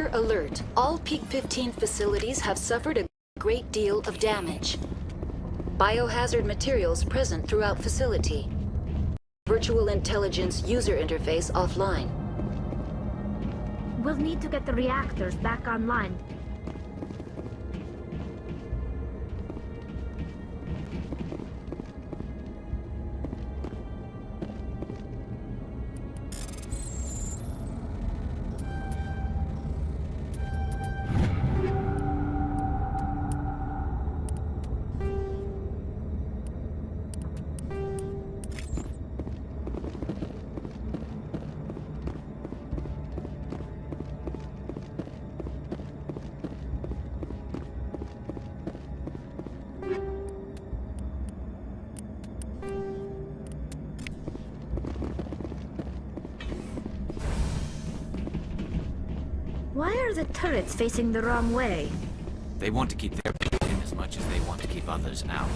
Commander, alert. All Peak 15 facilities have suffered a great deal of damage. Biohazard materials present throughout facility. Virtual intelligence user interface offline. We'll need to get the reactors back online. Why are the turrets facing the wrong way? They want to keep their people in as much as they want to keep others out.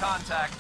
Contact.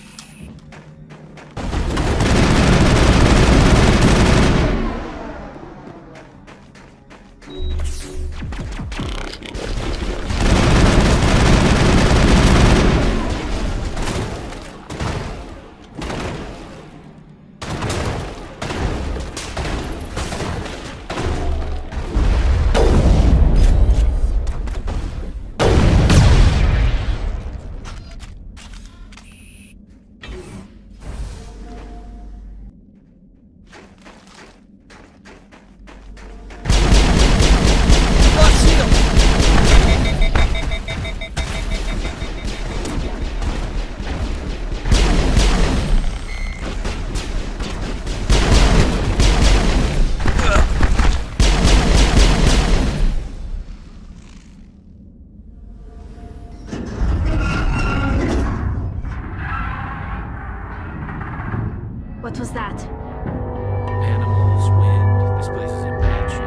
What was that? Animals, wind. This place is in bad shape.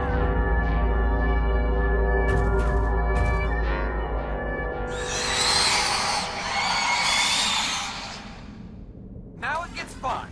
Now it gets fun.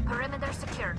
Perimeter secured.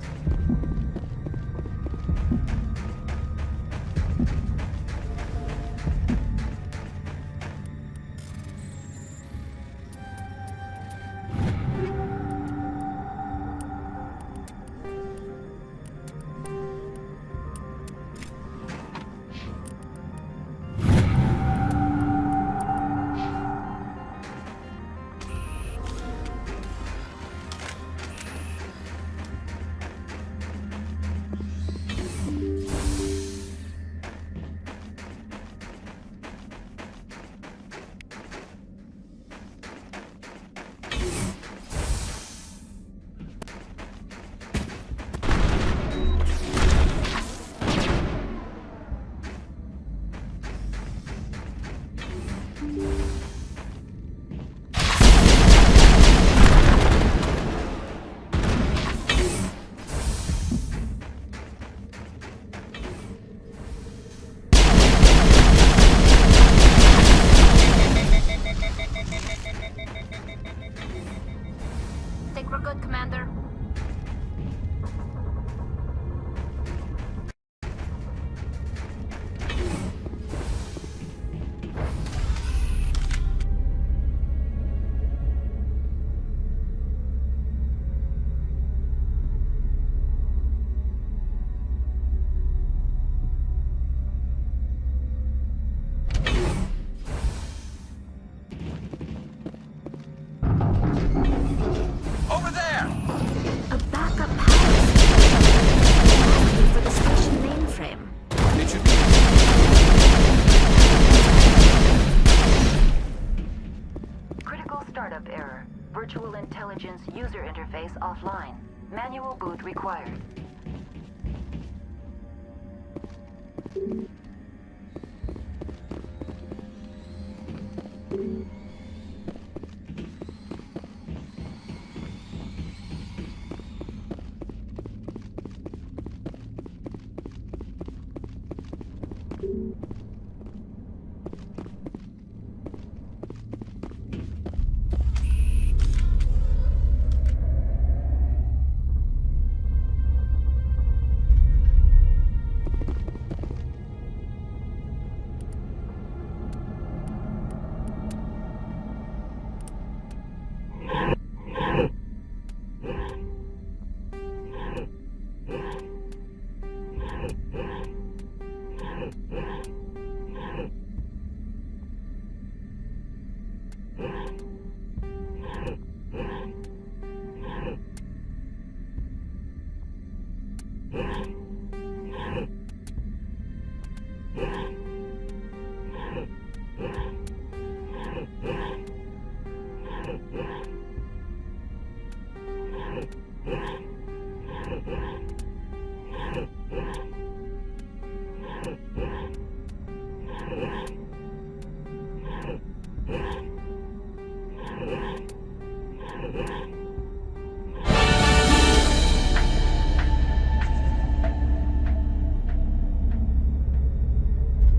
Manual boot required.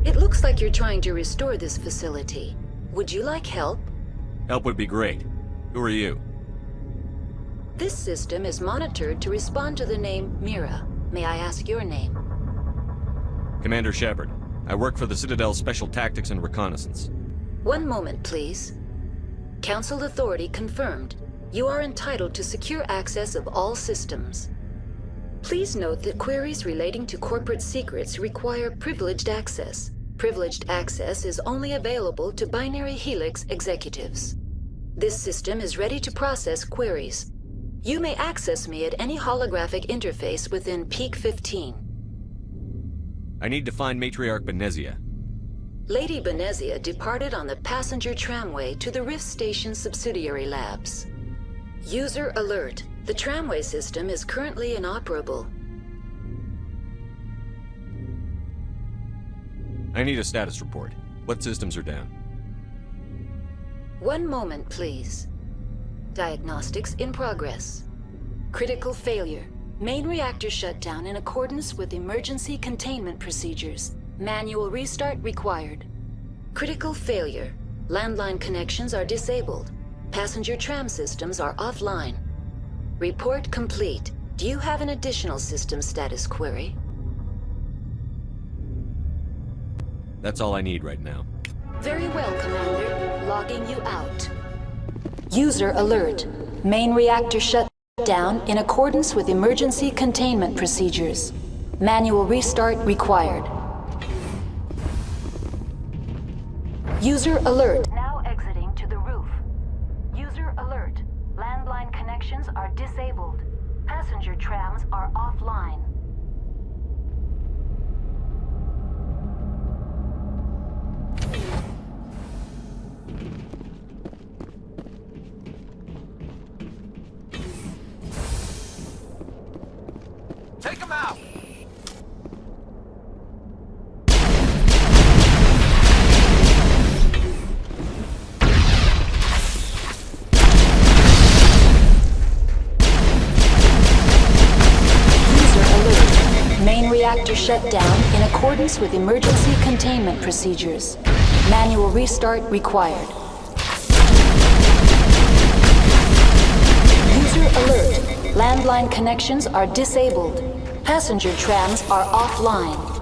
It looks like you're trying to restore this facility. Would you like help? Help would be great. Who are you? This system is monitored to respond to the name Mira. May I ask your name? Commander Shepard. I work for the Citadel's Special Tactics and Reconnaissance. One moment, please. Council authority confirmed. You are entitled to secure access of all systems. Please note that queries relating to corporate secrets require privileged access. Privileged access is only available to Binary Helix executives. This system is ready to process queries. You may access me at any holographic interface within Peak 15. I need to find Matriarch Benezia. Lady Benezia departed on the passenger tramway to the Rift Station subsidiary labs. User alert. The tramway system is currently inoperable. I need a status report. What systems are down? One moment, please. Diagnostics in progress. Critical failure. Main reactor shut down in accordance with emergency containment procedures. Manual restart required. Critical failure. Landline connections are disabled. Passenger tram systems are offline. Report complete. Do you have an additional system status query? That's all I need right now. Very well, Commander. Logging you out. User alert. Main reactor shut down in accordance with emergency containment procedures. Manual restart required. User alert. Now exiting to the roof. User alert. Landline connections are disabled. Passenger trams are offline. Take him out! Main reactor shut down in accordance with emergency containment procedures. Manual restart required. User alert. Landline connections are disabled. Passenger trams are offline.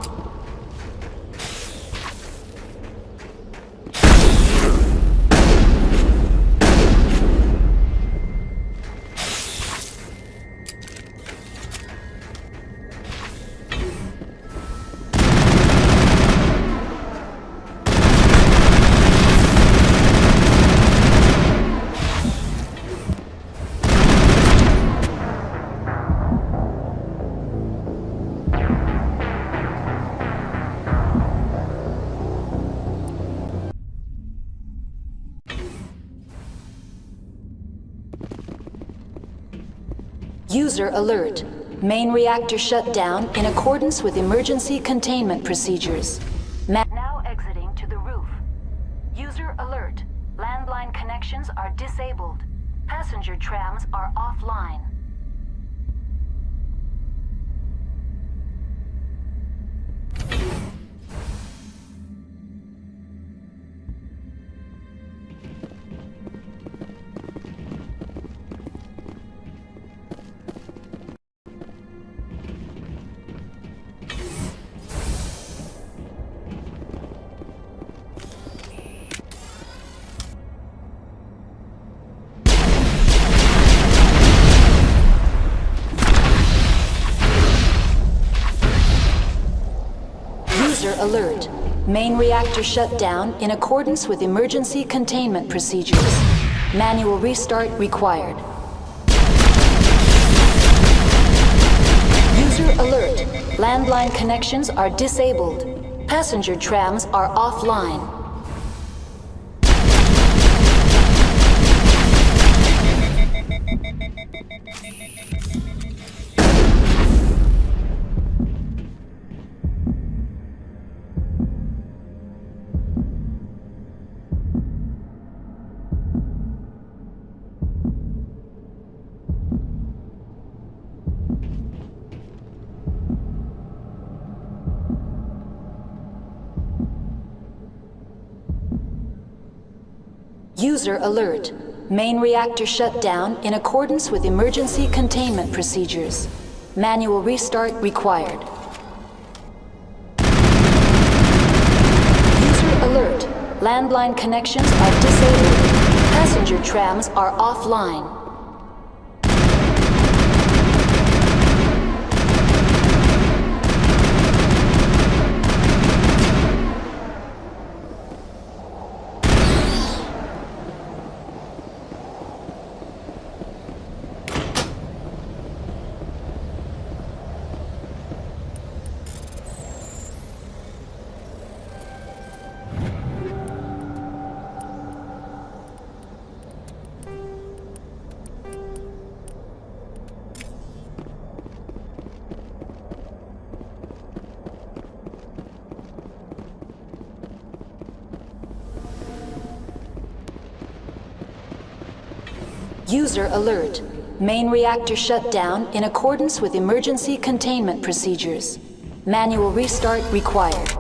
User alert. Main reactor shut down in accordance with emergency containment procedures. Now exiting to the roof. User alert. Landline connections are disabled. Passenger trams are offline. User alert. Main reactor shut down in accordance with emergency containment procedures. Manual restart required. User alert. Landline connections are disabled. Passenger trams are offline. User alert. Main reactor shut down in accordance with emergency containment procedures. Manual restart required. User alert. Landline connections are disabled. Passenger trams are offline. User alert. Main reactor shut down in accordance with emergency containment procedures. Manual restart required.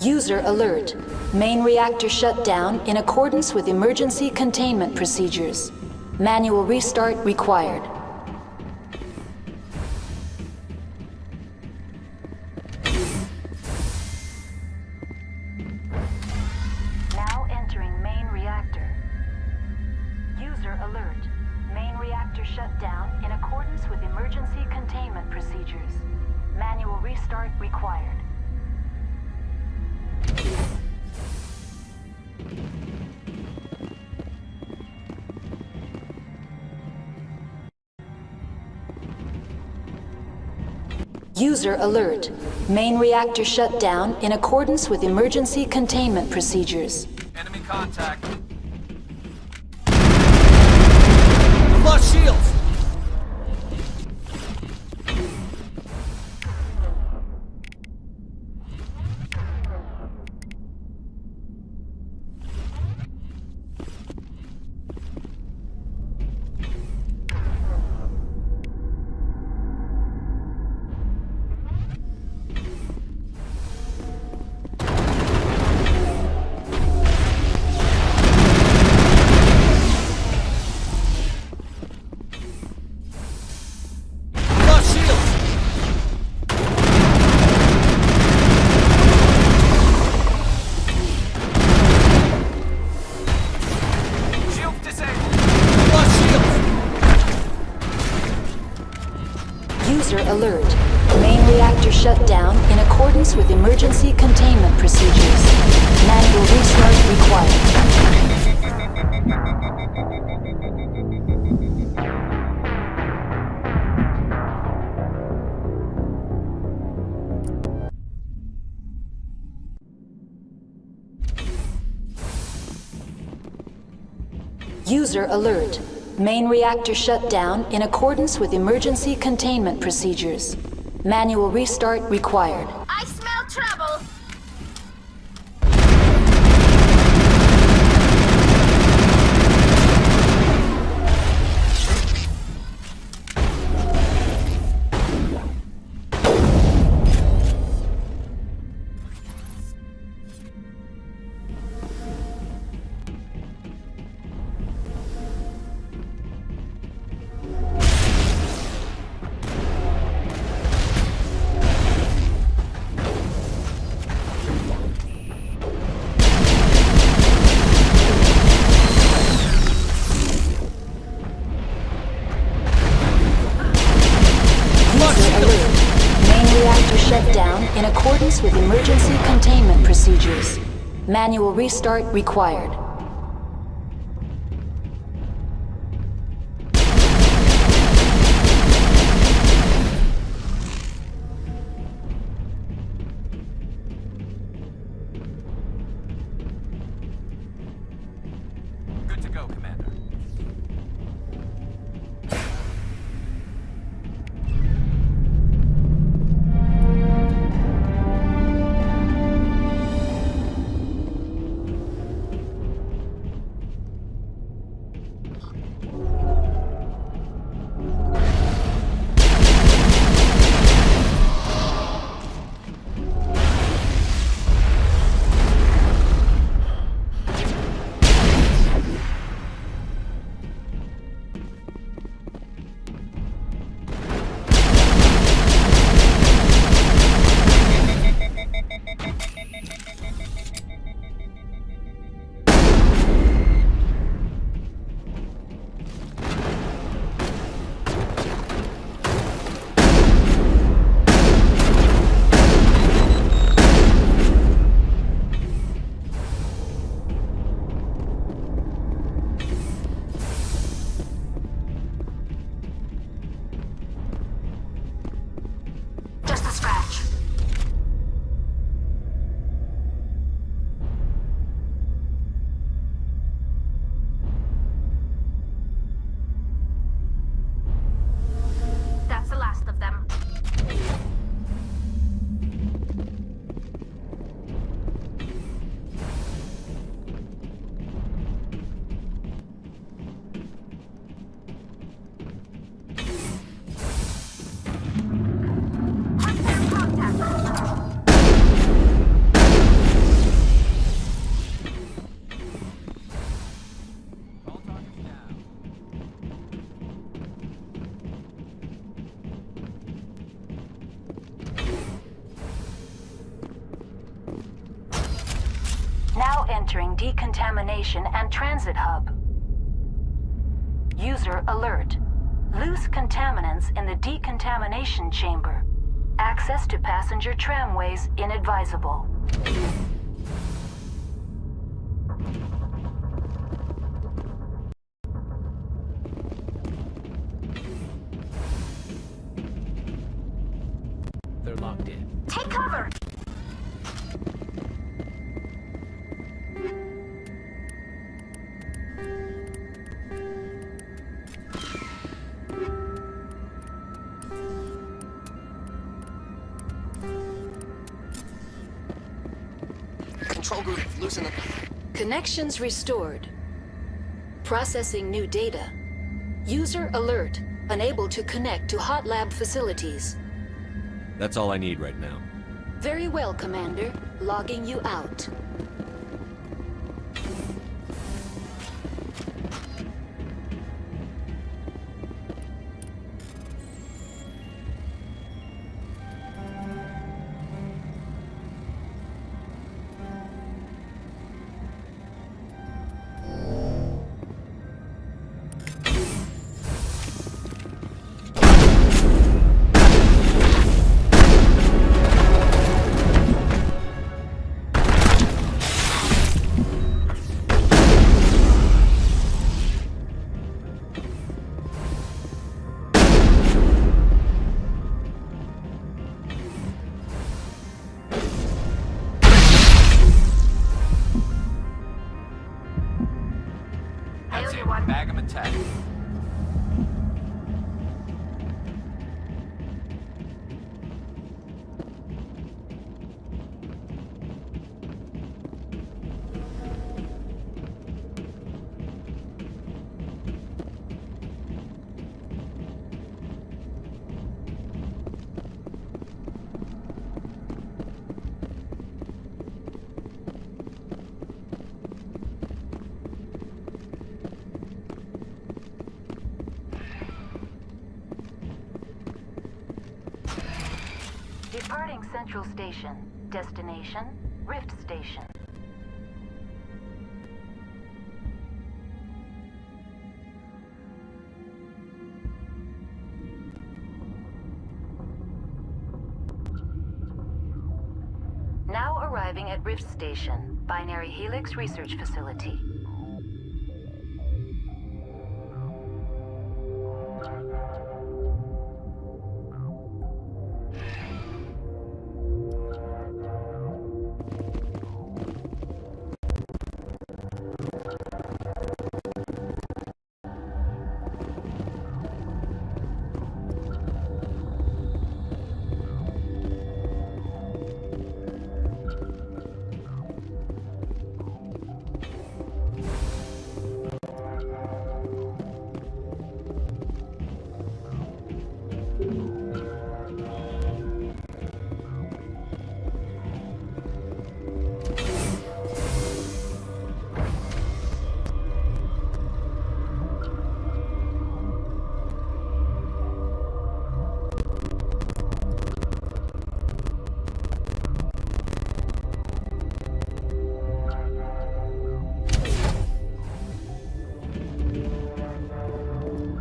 User alert. Main reactor shut down in accordance with emergency containment procedures. Manual restart required. Now entering main reactor. User alert. Main reactor shut down in accordance with emergency containment procedures. Manual restart required. User alert. Main reactor shut down in accordance with emergency containment procedures. Enemy contact. I've lost shields! User alert. Main reactor shut down in accordance with emergency containment procedures. Manual restart required. User alert. Main reactor shut down in accordance with emergency containment procedures. Manual restart required. I smell trouble! Shut down in accordance with emergency containment procedures. Manual restart required. Good to go, Commander. Now entering decontamination and transit hub. User alert. Loose contaminants in the decontamination chamber. Access to passenger tramways inadvisable. They're locked in. Take cover! Control group, loosen the... Connections restored. Processing new data. User alert. Unable to connect to hot lab facilities. That's all I need right now. Very well, Commander. Logging you out. Departing Central Station. Destination, Rift Station. Now arriving at Rift Station, Binary Helix Research Facility.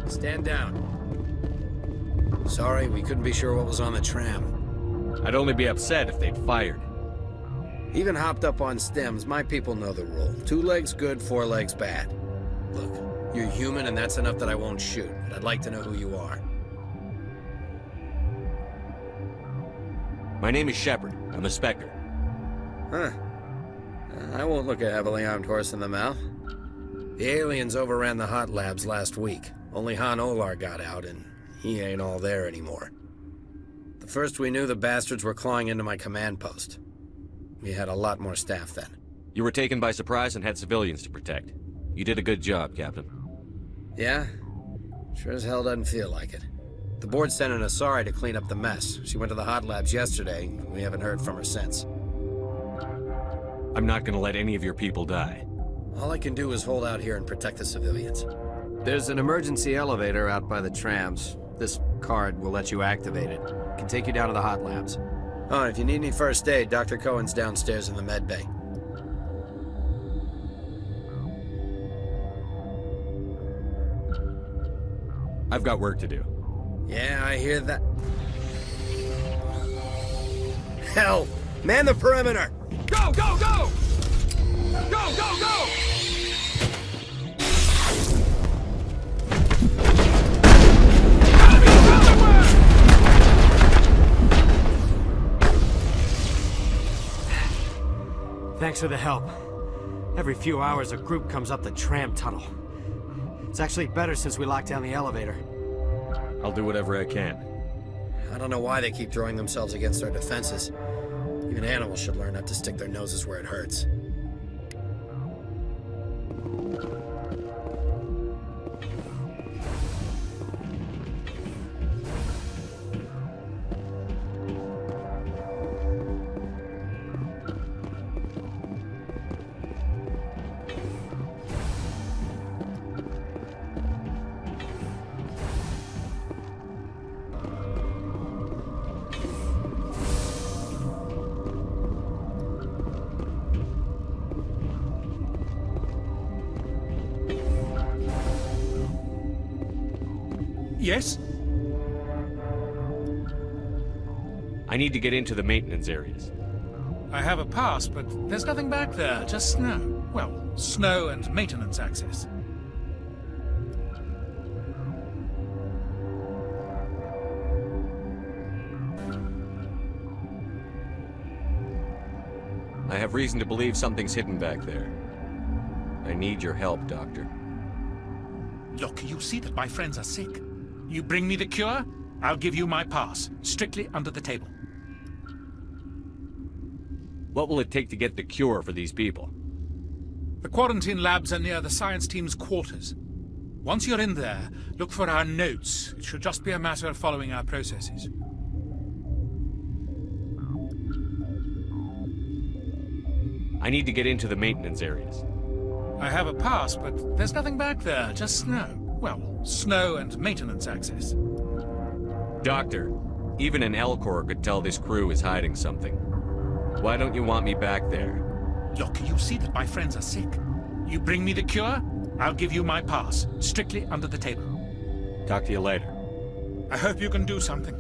Stand down. Sorry, we couldn't be sure what was on the tram. I'd only be upset if they'd fired. Even hopped up on stems, my people know the rule. 2 legs good, 4 legs bad. Look, you're human and that's enough that I won't shoot, but I'd like to know who you are. My name is Shepard. I'm a Spectre. Huh. I won't look a heavily armed horse in the mouth. The aliens overran the hot labs last week. Only Han Olar got out, and he ain't all there anymore. The first we knew, the bastards were clawing into my command post. We had a lot more staff then. You were taken by surprise and had civilians to protect. You did a good job, Captain. Yeah? Sure as hell doesn't feel like it. The board sent an Asari to clean up the mess. She went to the hot labs yesterday. We haven't heard from her since. I'm not gonna let any of your people die. All I can do is hold out here and protect the civilians. There's an emergency elevator out by the trams. This card will let you activate it. It can take you down to the hot labs. Oh, and if you need any first aid, Dr. Cohen's downstairs in the med bay. I've got work to do. Yeah, I hear that. Hell! Man the perimeter! Go, go, go! Go, go, go! Thanks for the help. Every few hours, a group comes up the tram tunnel. It's actually better since we locked down the elevator. I'll do whatever I can. I don't know why they keep throwing themselves against our defenses. Even animals should learn not to stick their noses where it hurts. Yes? I need to get into the maintenance areas. I have a pass, but there's nothing back there, just snow. Well, snow and maintenance access. I have reason to believe something's hidden back there. I need your help, Doctor. Look, you see that my friends are sick. You bring me the cure, I'll give you my pass, strictly under the table. What will it take to get the cure for these people? The quarantine labs are near the science team's quarters. Once you're in there, look for our notes. It should just be a matter of following our processes. I need to get into the maintenance areas. I have a pass, but there's nothing back there, just snow. Well, snow and maintenance access. Doctor, Even an Elcor could tell this crew is hiding something. Why don't you want me back there? Look, you see that my friends are sick. You bring me the cure, I'll give you my pass, strictly under the table. Talk to you later. I hope you can do something.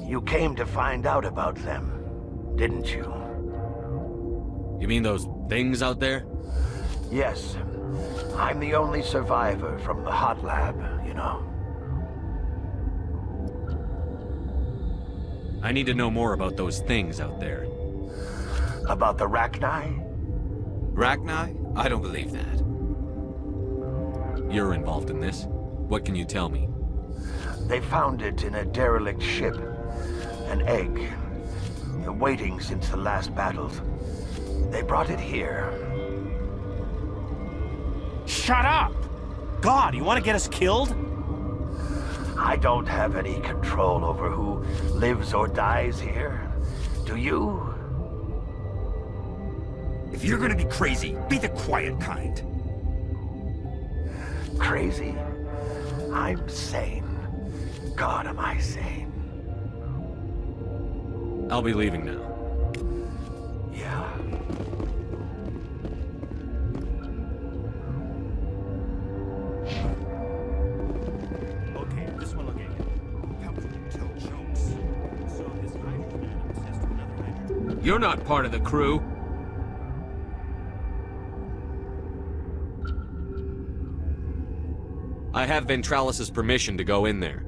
You came to find out about them, didn't you? You mean those things out there? Yes. I'm the only survivor from the hot lab, you know. I need to know more about those things out there. About the Rachni? Rachni? I don't believe that. You're involved in this. What can you tell me? They found it in a derelict ship. An egg. Waiting since the last battles. They brought it here. Shut up! God, you want to get us killed? I don't have any control over who lives or dies here. Do you? If you're gonna be crazy, be the quiet kind. Crazy? I'm sane. God, am I sane? I'll be leaving now. Yeah. Okay, this one will get you. Helps you tell jokes. So this hydrogen atom says to another hydrogen. You're not part of the crew. I have Ventralis's permission to go in there.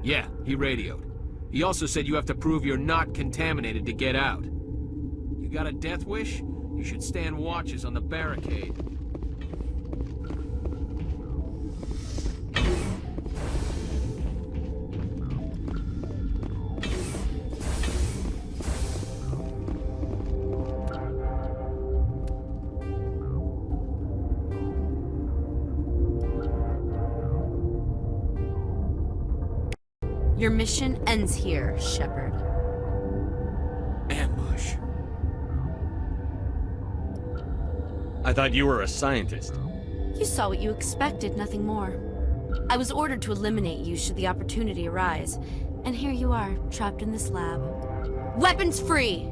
Yeah, he radioed. He also said you have to prove you're not contaminated to get out. You got a death wish? You should stand watches on the barricade. Your mission ends here, Shepard. Ambush. I thought you were a scientist. You saw what you expected, nothing more. I was ordered to eliminate you should the opportunity arise. And here you are, trapped in this lab. Weapons free!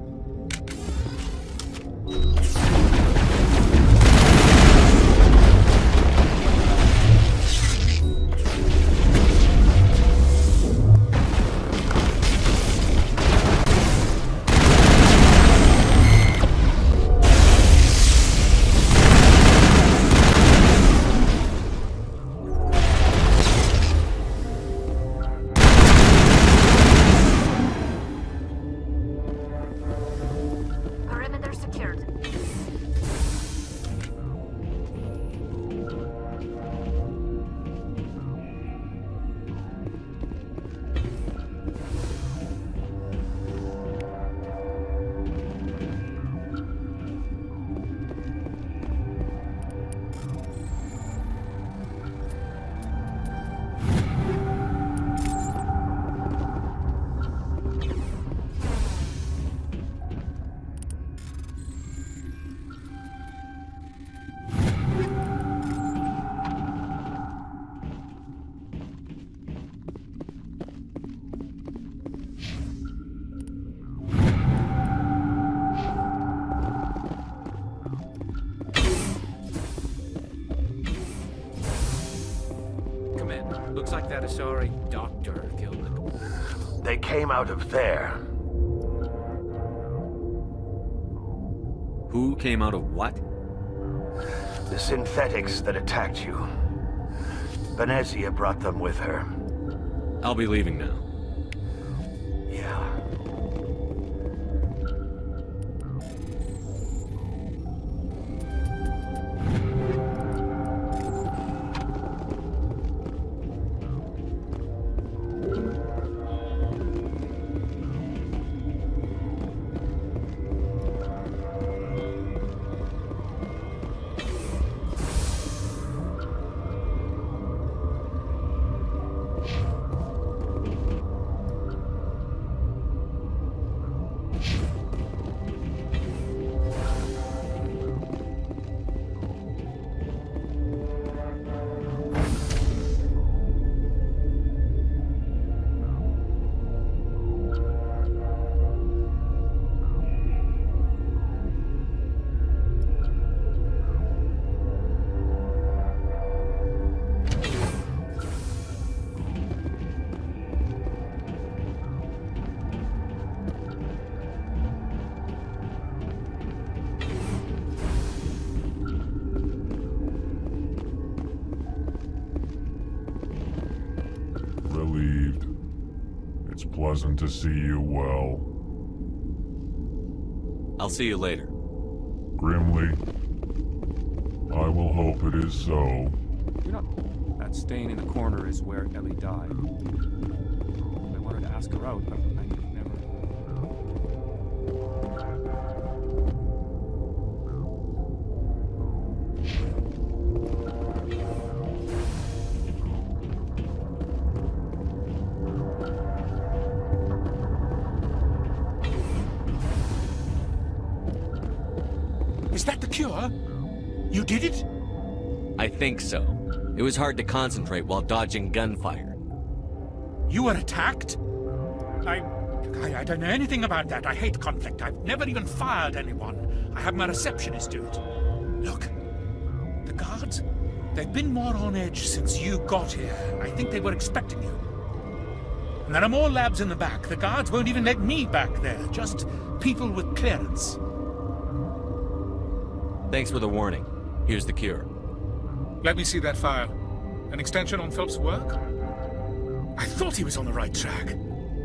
Perimeter secured. Commander, looks like that Asari doctor killed him. They came out of there. Who came out of what? The synthetics that attacked you. Venezia brought them with her. I'll be leaving now. Yeah. Relieved. It's pleasant to see you well. I'll see you later. Grimly, I will hope it is so. You know, that stain in the corner is where Ellie died. I wanted to ask her out, but I never... Is that the cure? You did it? I think so. It was hard to concentrate while dodging gunfire. You were attacked? I don't know anything about that. I hate conflict. I've never even fired anyone. I have my receptionist do it. Look, the guards, they've been more on edge since you got here. I think they were expecting you. And there are more labs in the back. The guards won't even let me back there. Just people with clearance. Thanks for the warning. Here's the cure. Let me see that file. An extension on Philip's work? I thought he was on the right track.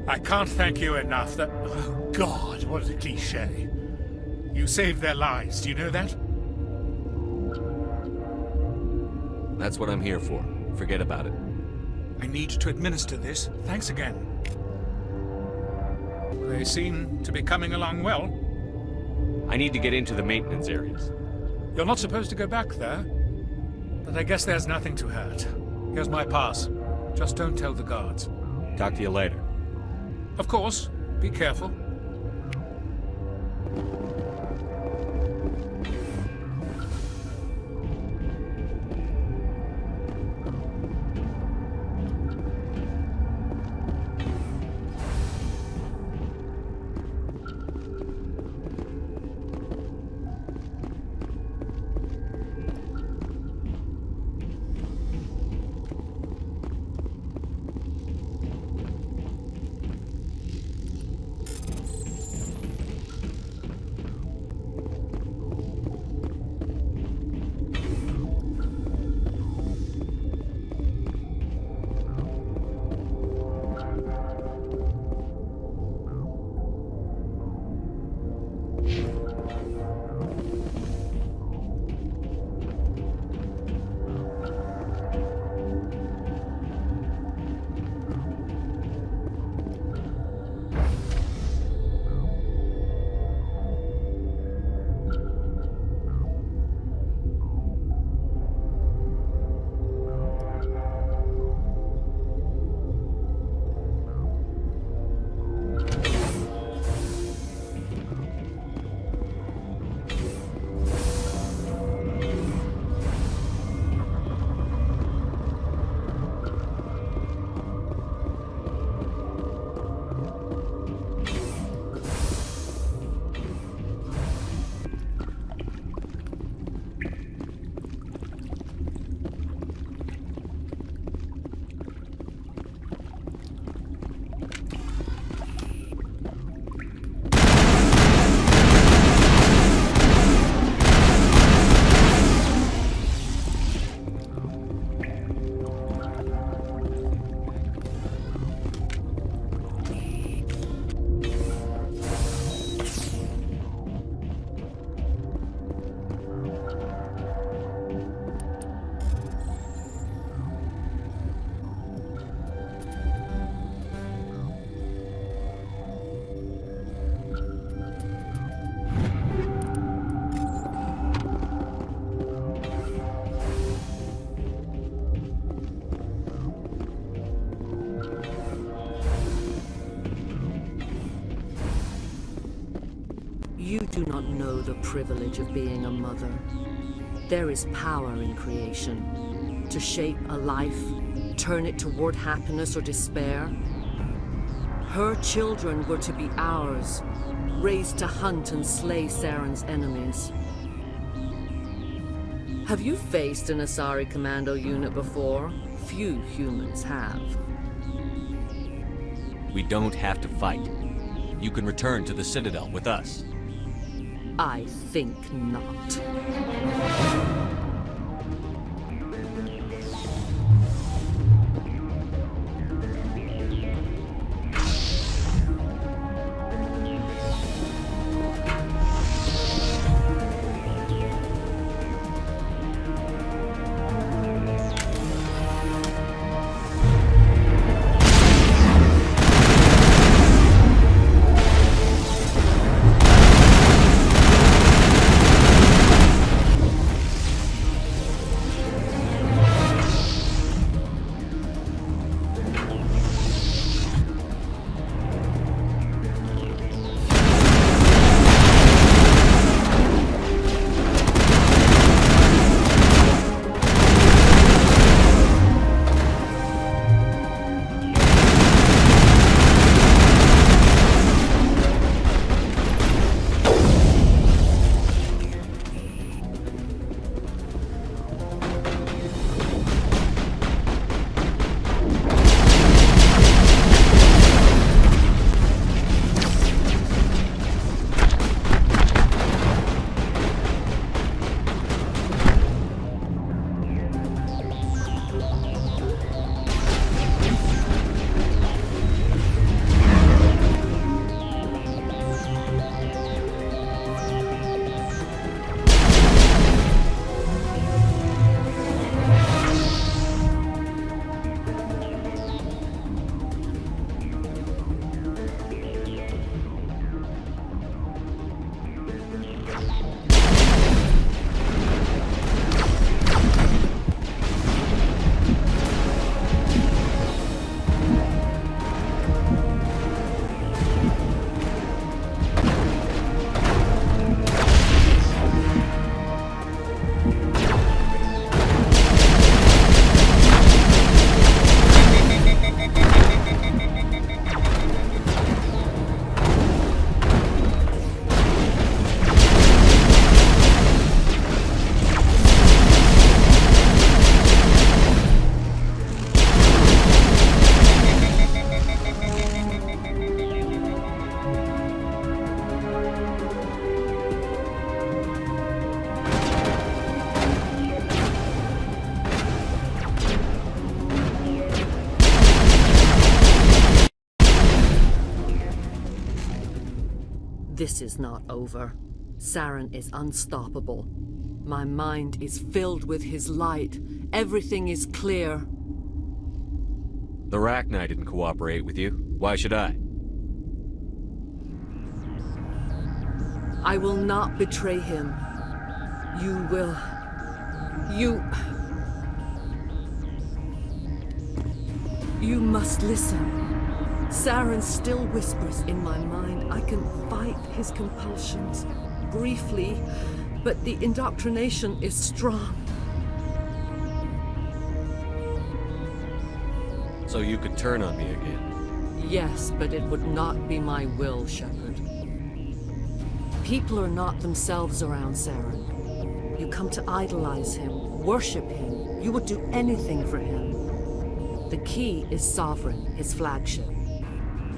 I can't thank you enough. That... Oh, God, what a cliché. You saved their lives, do you know that? That's what I'm here for. Forget about it. I need to administer this. Thanks again. They seem to be coming along well. I need to get into the maintenance areas. You're not supposed to go back there. But I guess there's nothing to hurt. Here's my pass. Just don't tell the guards. Talk to you later. Of course. Be careful. You do not know the privilege of being a mother. There is power in creation. To shape a life, turn it toward happiness or despair. Her children were to be ours, raised to hunt and slay Saren's enemies. Have you faced an Asari commando unit before? Few humans have. We don't have to fight. You can return to the Citadel with us. I think not. This is not over. Saren is unstoppable. My mind is filled with his light. Everything is clear. The Rachni didn't cooperate with you. Why should I? I will not betray him. You will. You must listen. Saren still whispers in my mind. I can fight his compulsions. Briefly, but the indoctrination is strong. So you could turn on me again? Yes, but it would not be my will, Shepard. People are not themselves around Saren. You come to idolize him, worship him. You would do anything for him. The key is Sovereign, his flagship.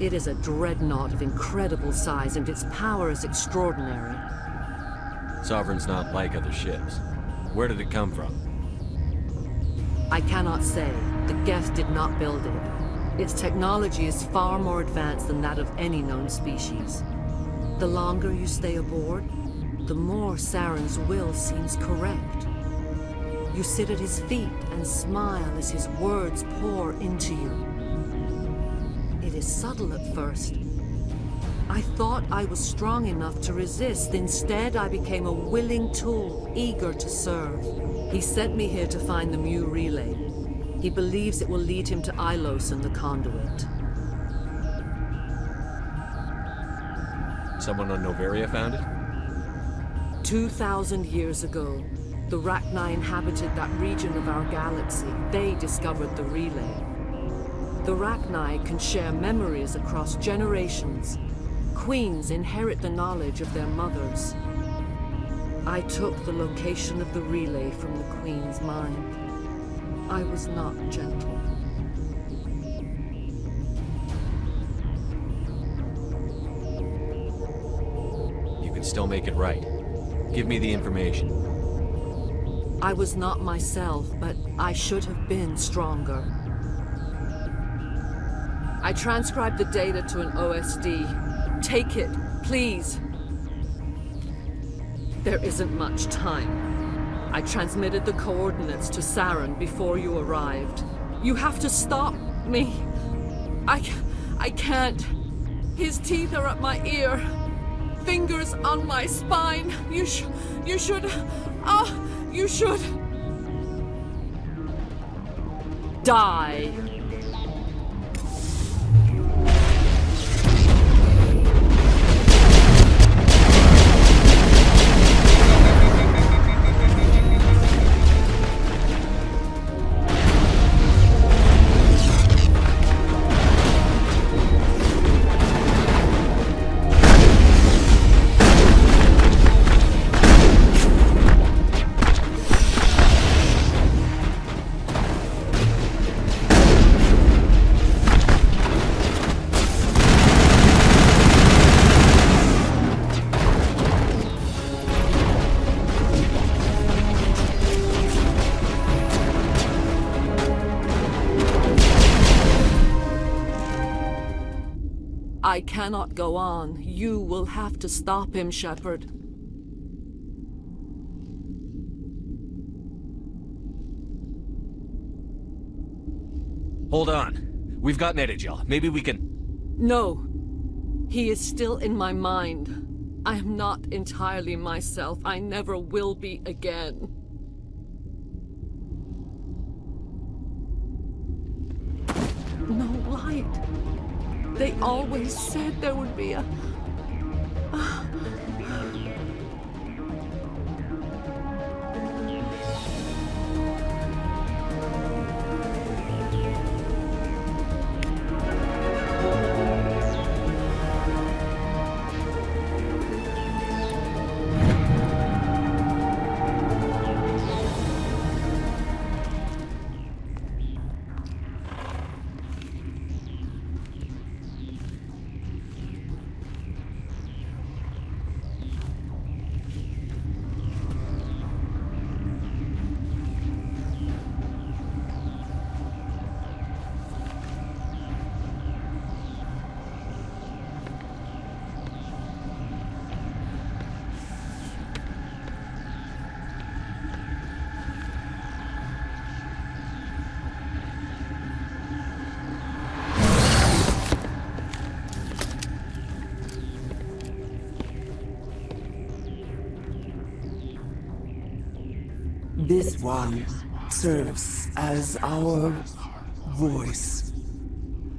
It is a dreadnought of incredible size, and its power is extraordinary. Sovereign's not like other ships. Where did it come from? I cannot say. The Geth did not build it. Its technology is far more advanced than that of any known species. The longer you stay aboard, the more Saren's will seems correct. You sit at his feet and smile as his words pour into you. It is subtle at first. I thought I was strong enough to resist. Instead, I became a willing tool, eager to serve. He sent me here to find the Mu relay. He believes it will lead him to Ilos and the conduit. Someone on Noveria found it? 2,000 years ago, the Rachni inhabited that region of our galaxy. They discovered the relay. The Rachni can share memories across generations. Queens inherit the knowledge of their mothers. I took the location of the relay from the Queen's mind. I was not gentle. You can still make it right. Give me the information. I was not myself, but I should have been stronger. I transcribed the data to an OSD. Take it, please. There isn't much time. I transmitted the coordinates to Saren before you arrived. You have to stop me. I can't. His teeth are at my ear. Fingers on my spine. You should. You should. Die. I cannot go on. You will have to stop him, Shepard. Hold on. We've got Netagel. Maybe we can... No. He is still in my mind. I am not entirely myself. I never will be again. No light. They always said there would be a... This one serves as our voice.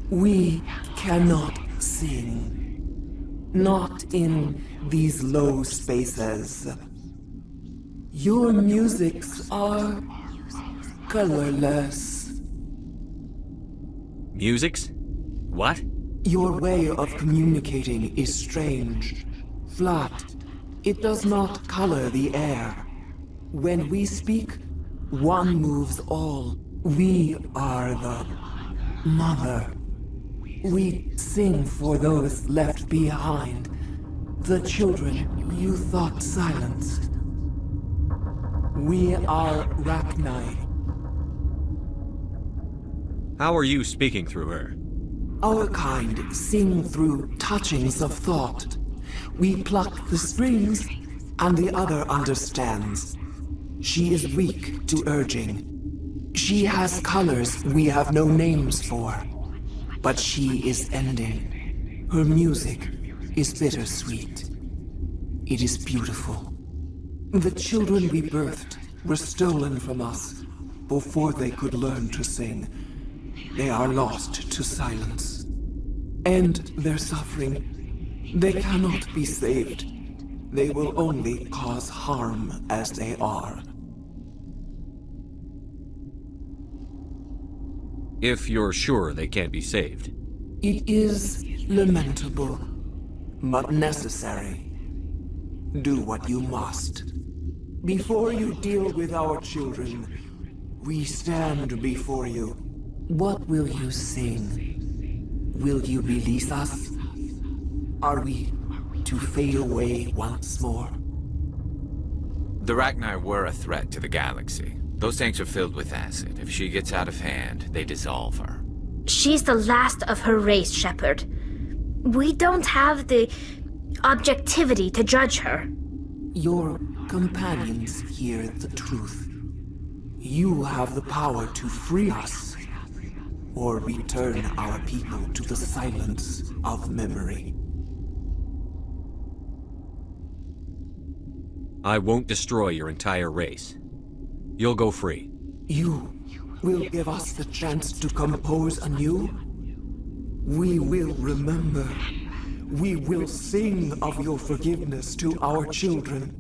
We cannot sing. Not in these low spaces. Your musics are colorless. Musics? What? Your way of communicating is strange. Flat. It does not color the air. When we speak, one moves all. We are the mother. We sing for those left behind. The children you thought silenced. We are Rachni. How are you speaking through her? Our kind sing through touchings of thought. We pluck the strings, and the other understands. She is weak to urging. She has colors we have no names for. But she is ending. Her music is bittersweet. It is beautiful. The children we birthed were stolen from us before they could learn to sing. They are lost to silence. And their suffering, they cannot be saved. They will only cause harm as they are. If you're sure they can't be saved. It is lamentable, but necessary. Do what you must. Before you deal with our children, we stand before you. What will you sing? Will you release us? Are we to fade away once more? The Rachni were a threat to the galaxy. Those tanks are filled with acid. If she gets out of hand, they dissolve her. She's the last of her race, Shepard. We don't have the objectivity to judge her. Your companions hear the truth. You have the power to free us, or return our people to the silence of memory. I won't destroy your entire race. You'll go free. You will give us the chance to compose anew? We will remember. We will sing of your forgiveness to our children.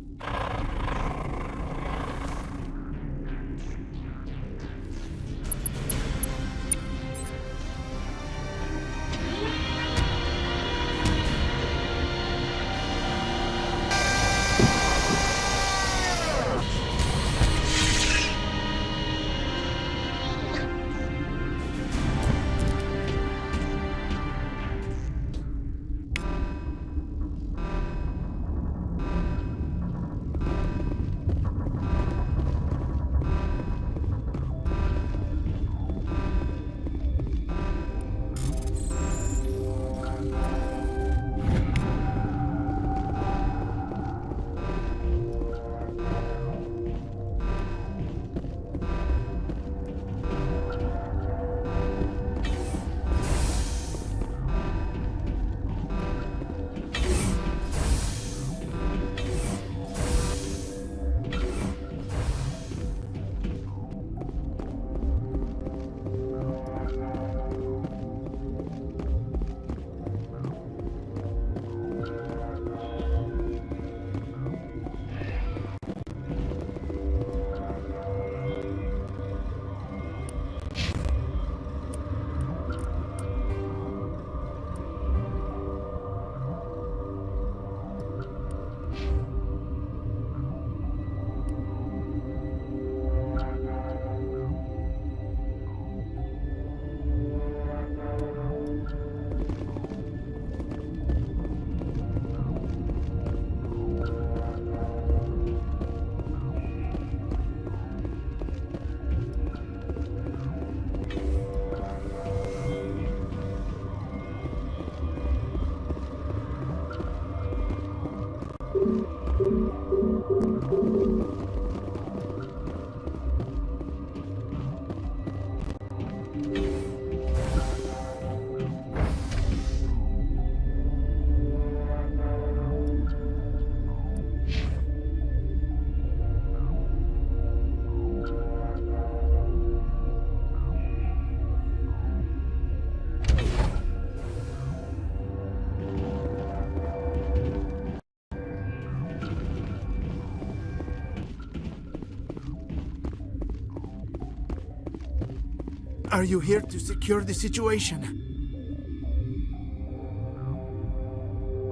Are you here to secure the situation?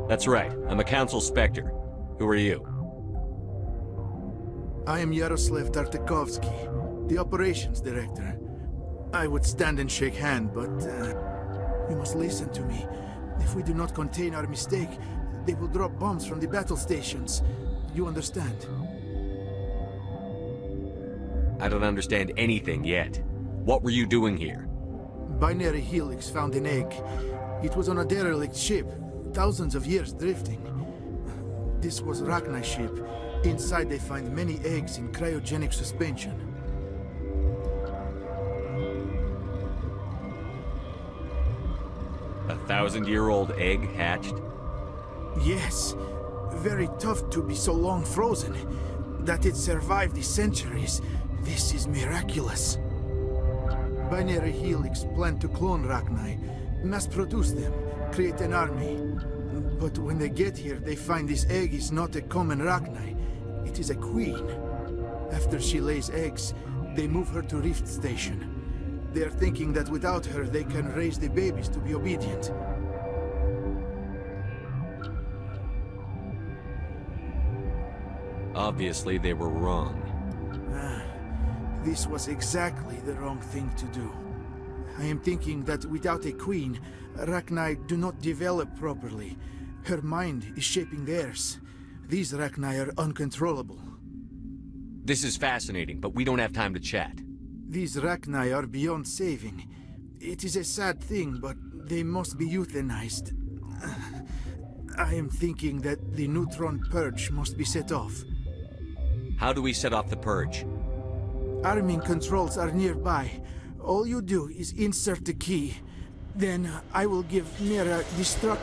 That's right. I'm a Council Spectre. Who are you? I am Yaroslav Tartakovsky, the Operations Director. I would stand and shake hand, but you must listen to me. If we do not contain our mistake, they will drop bombs from the battle stations. You understand? I don't understand anything yet. What were you doing here? Binary Helix found an egg. It was on a derelict ship, thousands of years drifting. This was Rachni's ship. Inside they find many eggs in cryogenic suspension. A 1,000-year-old egg hatched? Yes. Very tough to be so long frozen. That it survived the centuries. This is miraculous. Binary Helix planned to clone Rachni, mass-produce them, create an army. But when they get here, they find this egg is not a common Rachni. It is a queen. After she lays eggs, they move her to Rift Station. They are thinking that without her, they can raise the babies to be obedient. Obviously, they were wrong. This was exactly the wrong thing to do. I am thinking that without a queen, Rachni do not develop properly. Her mind is shaping theirs. These Rachni are uncontrollable. This is fascinating, but we don't have time to chat. These Rachni are beyond saving. It is a sad thing, but they must be euthanized. I am thinking that the neutron purge must be set off. How do we set off the purge? Arming controls are nearby. All you do is insert the key. Then I will give Mira destruct...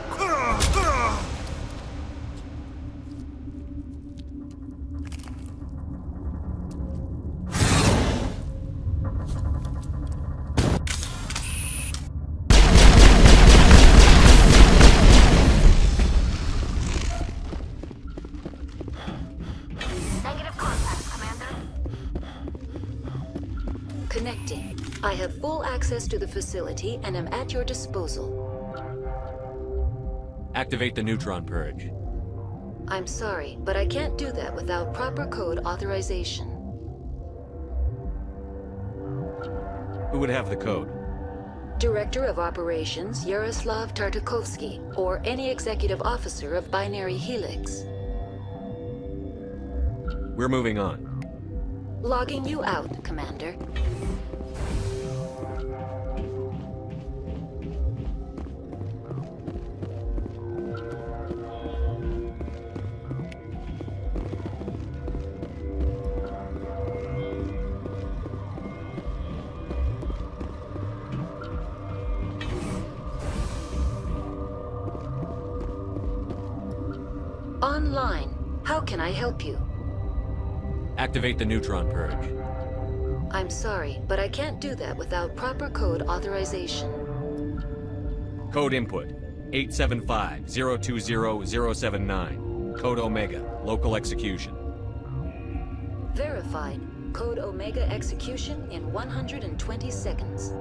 Connecting. I have full access to the facility and am at your disposal. Activate the neutron purge. I'm sorry, but I can't do that without proper code authorization. Who would have the code? Director of Operations Yaroslav Tartakovsky, or any executive officer of Binary Helix. We're moving on. Logging you out, Commander. Online. How can I help you? Activate the neutron purge. I'm sorry, but I can't do that without proper code authorization. Code input 875-020-079. Code Omega. Local execution. Verified. Code Omega execution in 120 seconds.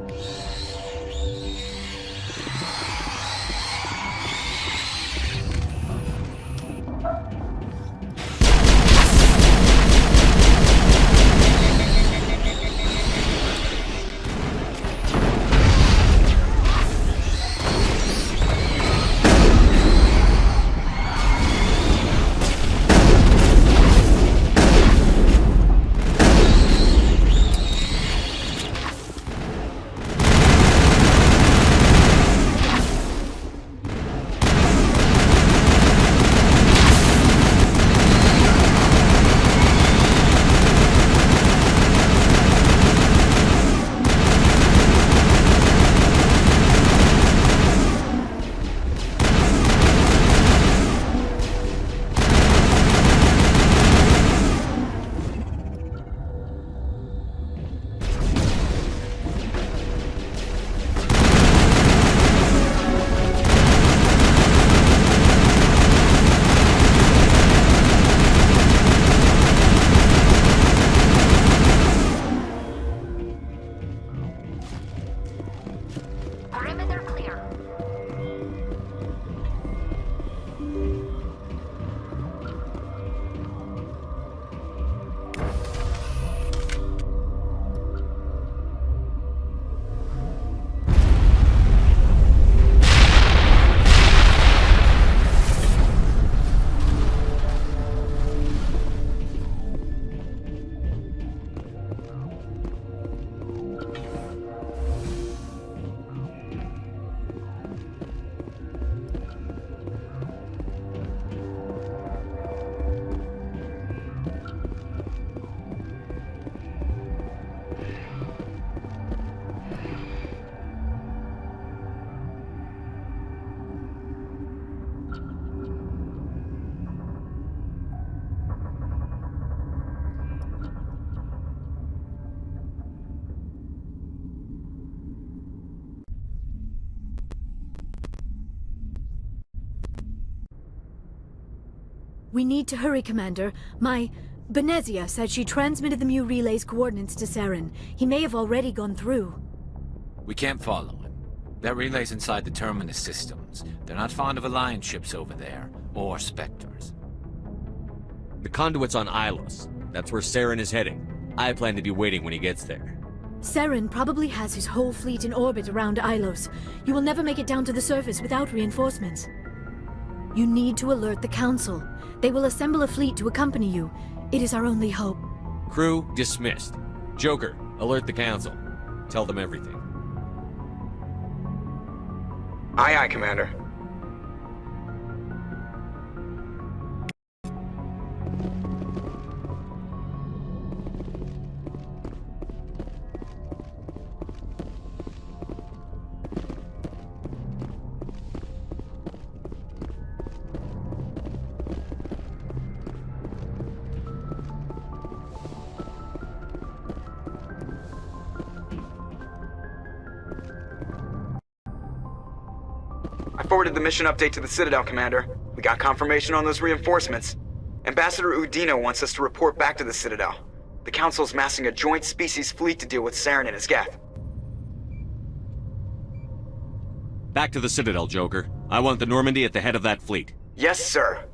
We need to hurry, Commander. Benezia said she transmitted the Mu relay's coordinates to Saren. He may have already gone through. We can't follow him. That relay's inside the terminus systems. They're not fond of Alliance ships over there, or Spectres. The conduit's on Ilos. That's where Saren is heading. I plan to be waiting when he gets there. Saren probably has his whole fleet in orbit around Ilos. You will never make it down to the surface without reinforcements. You need to alert the Council. They will assemble a fleet to accompany you. It is our only hope. Crew dismissed. Joker, alert the Council. Tell them everything. Aye, aye, Commander. I forwarded the mission update to the Citadel, Commander. We got confirmation on those reinforcements. Ambassador Udina wants us to report back to the Citadel. The Council's massing a joint species fleet to deal with Saren and his Geth. Back to the Citadel, Joker. I want the Normandy at the head of that fleet. Yes, sir.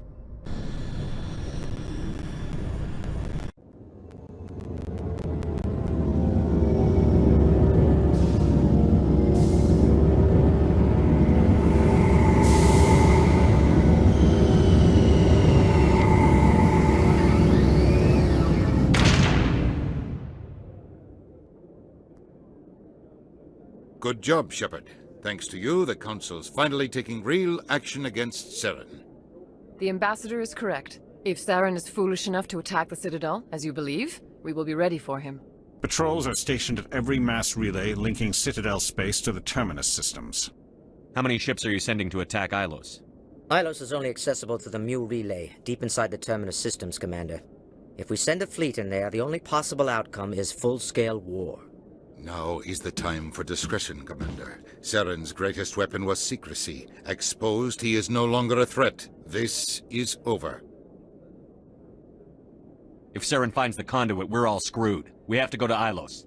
Good job, Shepard. Thanks to you, the Council's finally taking real action against Saren. The Ambassador is correct. If Saren is foolish enough to attack the Citadel, as you believe, we will be ready for him. Patrols are stationed at every mass relay linking Citadel space to the terminus systems. How many ships are you sending to attack Ilos? Ilos is only accessible to the Mu relay, deep inside the terminus systems, Commander. If we send a fleet in there, the only possible outcome is full-scale war. Now is the time for discretion, Commander. Saren's greatest weapon was secrecy. Exposed, he is no longer a threat. This is over. If Saren finds the conduit, we're all screwed. We have to go to Ilos.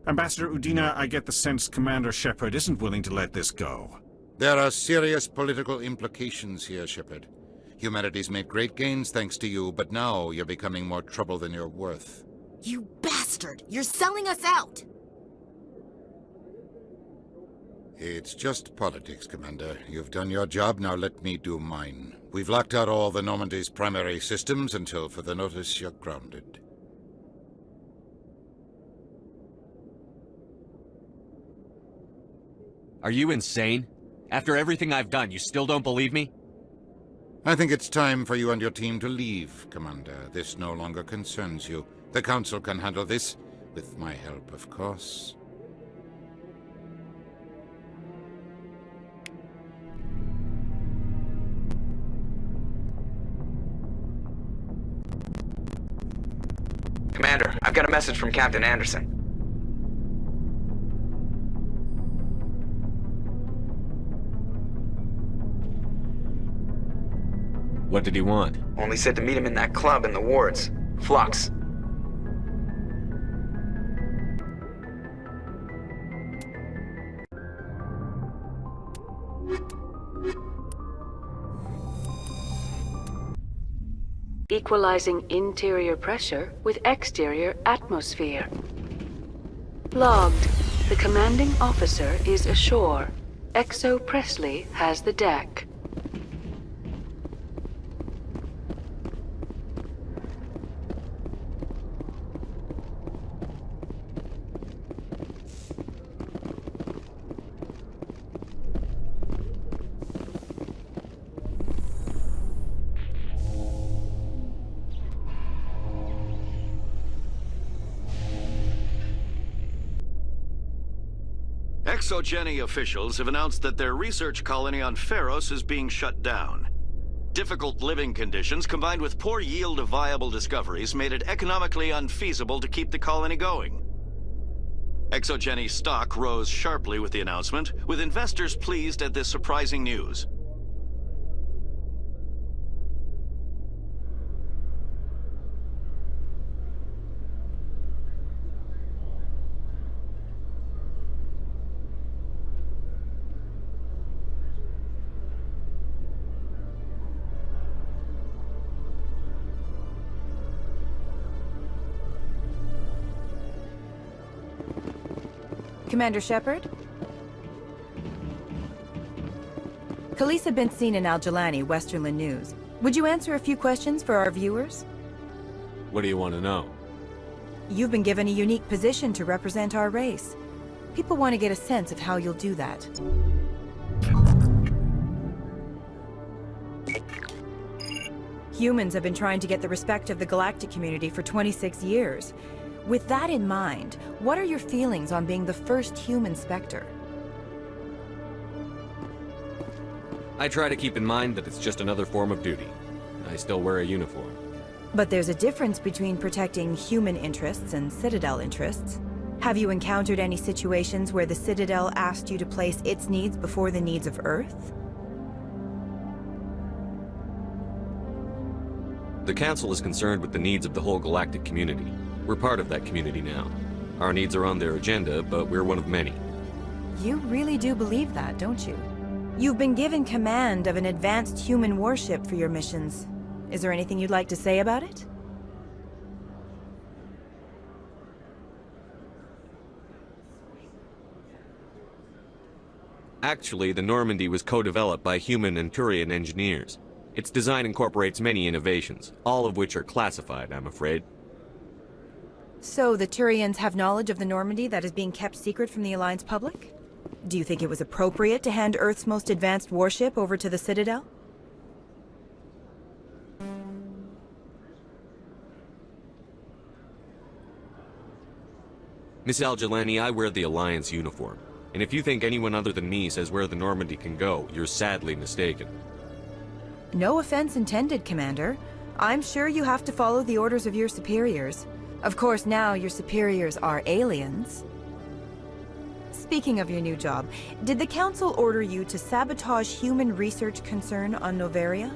Ambassador Udina, I get the sense Commander Shepard isn't willing to let this go. There are serious political implications here, Shepard. Humanity's made great gains thanks to you, but now you're becoming more trouble than you're worth. You bastard! You're selling us out! It's just politics, Commander. You've done your job, now let me do mine. We've locked out all the Normandy's primary systems until further notice you're grounded. Are you insane? After everything I've done, you still don't believe me? I think it's time for you and your team to leave, Commander. This no longer concerns you. The Council can handle this, with my help, of course. Commander, I've got a message from Captain Anderson. What did he want? Only said to meet him in that club in the wards. Flux. Equalizing interior pressure with exterior atmosphere. Logged. The commanding officer is ashore. Exo Presley has the deck. Exogeny officials have announced that their research colony on Pharos is being shut down. Difficult living conditions combined with poor yield of viable discoveries made it economically unfeasible to keep the colony going. Exogeny stock rose sharply with the announcement, with investors pleased at this surprising news. Commander Shepard? Khaleesa been seen in Al-Jalani, Westerland News. Would you answer a few questions for our viewers? What do you want to know? You've been given a unique position to represent our race. People want to get a sense of how you'll do that. Humans have been trying to get the respect of the galactic community for 26 years. With that in mind, what are your feelings on being the first human Spectre? I try to keep in mind that it's just another form of duty. I still wear a uniform. But there's a difference between protecting human interests and Citadel interests. Have you encountered any situations where the Citadel asked you to place its needs before the needs of Earth? The Council is concerned with the needs of the whole galactic community. We're part of that community now. Our needs are on their agenda, but we're one of many. You really do believe that, don't you? You've been given command of an advanced human warship for your missions. Is there anything you'd like to say about it? Actually, the Normandy was co-developed by human and Turian engineers. Its design incorporates many innovations, all of which are classified, I'm afraid. So the Turians have knowledge of the Normandy that is being kept secret from the Alliance public? Do you think it was appropriate to hand Earth's most advanced warship over to the Citadel? Miss Al-Jalani, I wear the Alliance uniform. And if you think anyone other than me says where the Normandy can go, you're sadly mistaken. No offense intended, Commander. I'm sure you have to follow the orders of your superiors. Of course, now your superiors are aliens. Speaking of your new job, did the Council order you to sabotage human research concern on Noveria?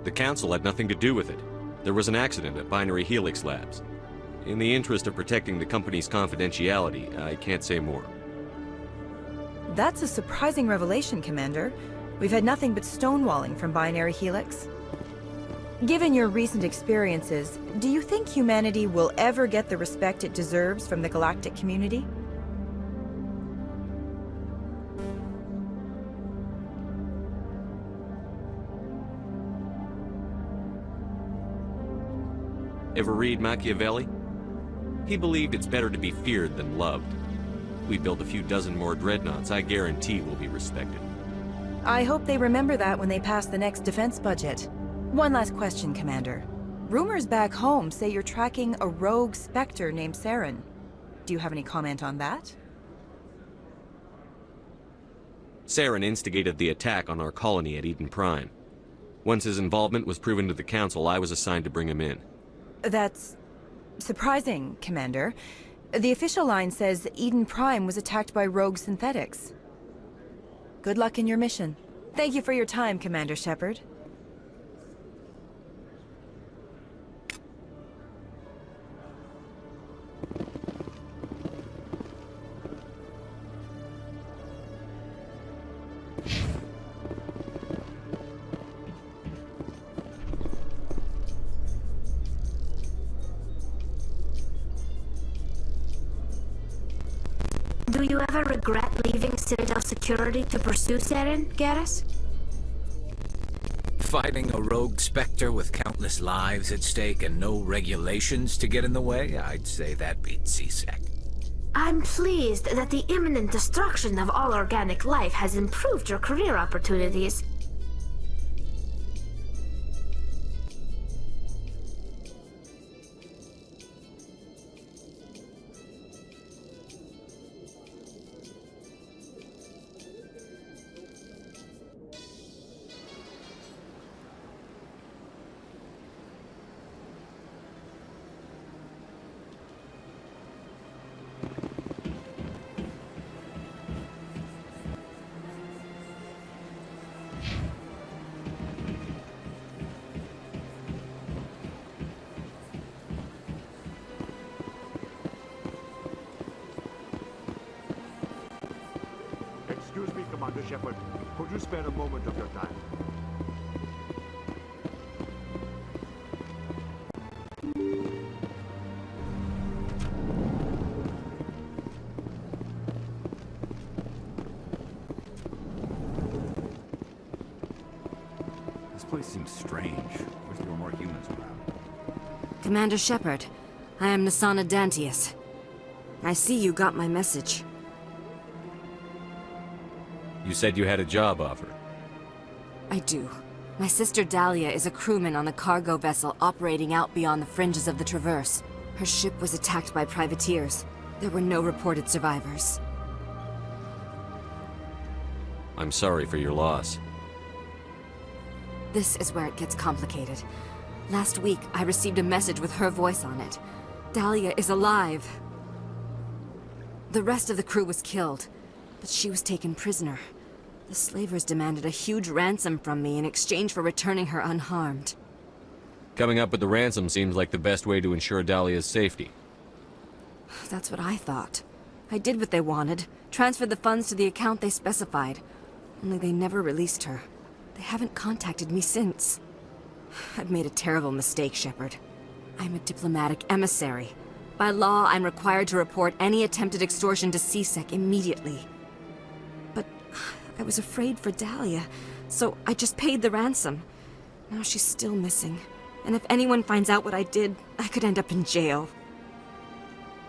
The Council had nothing to do with it. There was an accident at Binary Helix Labs. In the interest of protecting the company's confidentiality, I can't say more. That's a surprising revelation, Commander. We've had nothing but stonewalling from Binary Helix. Given your recent experiences, do you think humanity will ever get the respect it deserves from the galactic community? Ever read Machiavelli? He believed it's better to be feared than loved. We build a few dozen more dreadnoughts, I guarantee we'll be respected. I hope they remember that when they pass the next defense budget. One last question, Commander. Rumors back home say you're tracking a rogue Spectre named Saren. Do you have any comment on that? Saren instigated the attack on our colony at Eden Prime. Once his involvement was proven to the Council, I was assigned to bring him in. That's surprising, Commander. The official line says Eden Prime was attacked by rogue synthetics. Good luck in your mission. Thank you for your time, Commander Shepard. Do you ever regret leaving Citadel security to pursue Saren, Garrus? Fighting a rogue Spectre with countless lives at stake and no regulations to get in the way? I'd say that beats C-Sec. I'm pleased that the imminent destruction of all organic life has improved your career opportunities. Excuse me, Commander Shepard. Could you spare a moment of your time? place seems strange. Wish there were more humans around. Commander Shepard, I am Nasana Dantius. I see you got my message. You said you had a job offer. I do. My sister Dahlia is a crewman on a cargo vessel operating out beyond the fringes of the Traverse. Her ship was attacked by privateers. There were no reported survivors. I'm sorry for your loss. This is where it gets complicated. Last week, I received a message with her voice on it. Dahlia is alive. The rest of the crew was killed, but she was taken prisoner. The slavers demanded a huge ransom from me in exchange for returning her unharmed. Coming up with the ransom seems like the best way to ensure Dahlia's safety. That's what I thought. I did what they wanted, transferred the funds to the account they specified. Only they never released her. They haven't contacted me since. I've made a terrible mistake, Shepard. I'm a diplomatic emissary. By law, I'm required to report any attempted extortion to CSEC immediately. But I was afraid for Dahlia, so I just paid the ransom. Now she's still missing. And if anyone finds out what I did, I could end up in jail.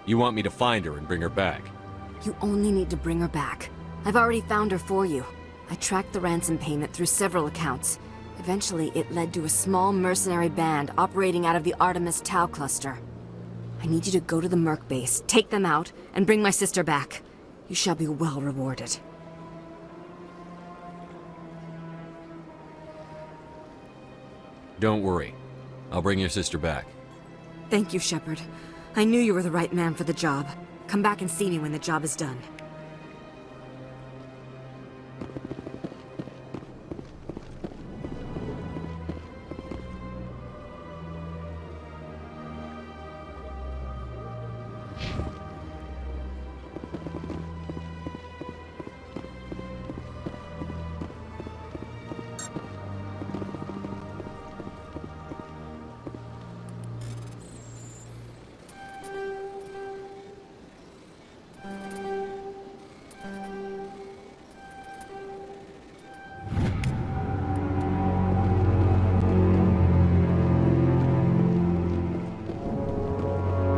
You want me to find her and bring her back? You only need to bring her back. I've already found her for you. I tracked the ransom payment through several accounts. Eventually, it led to a small mercenary band operating out of the Artemis Tau cluster. I need you to go to the Merc base, take them out, and bring my sister back. You shall be well rewarded. Don't worry. I'll bring your sister back. Thank you, Shepard. I knew you were the right man for the job. Come back and see me when the job is done.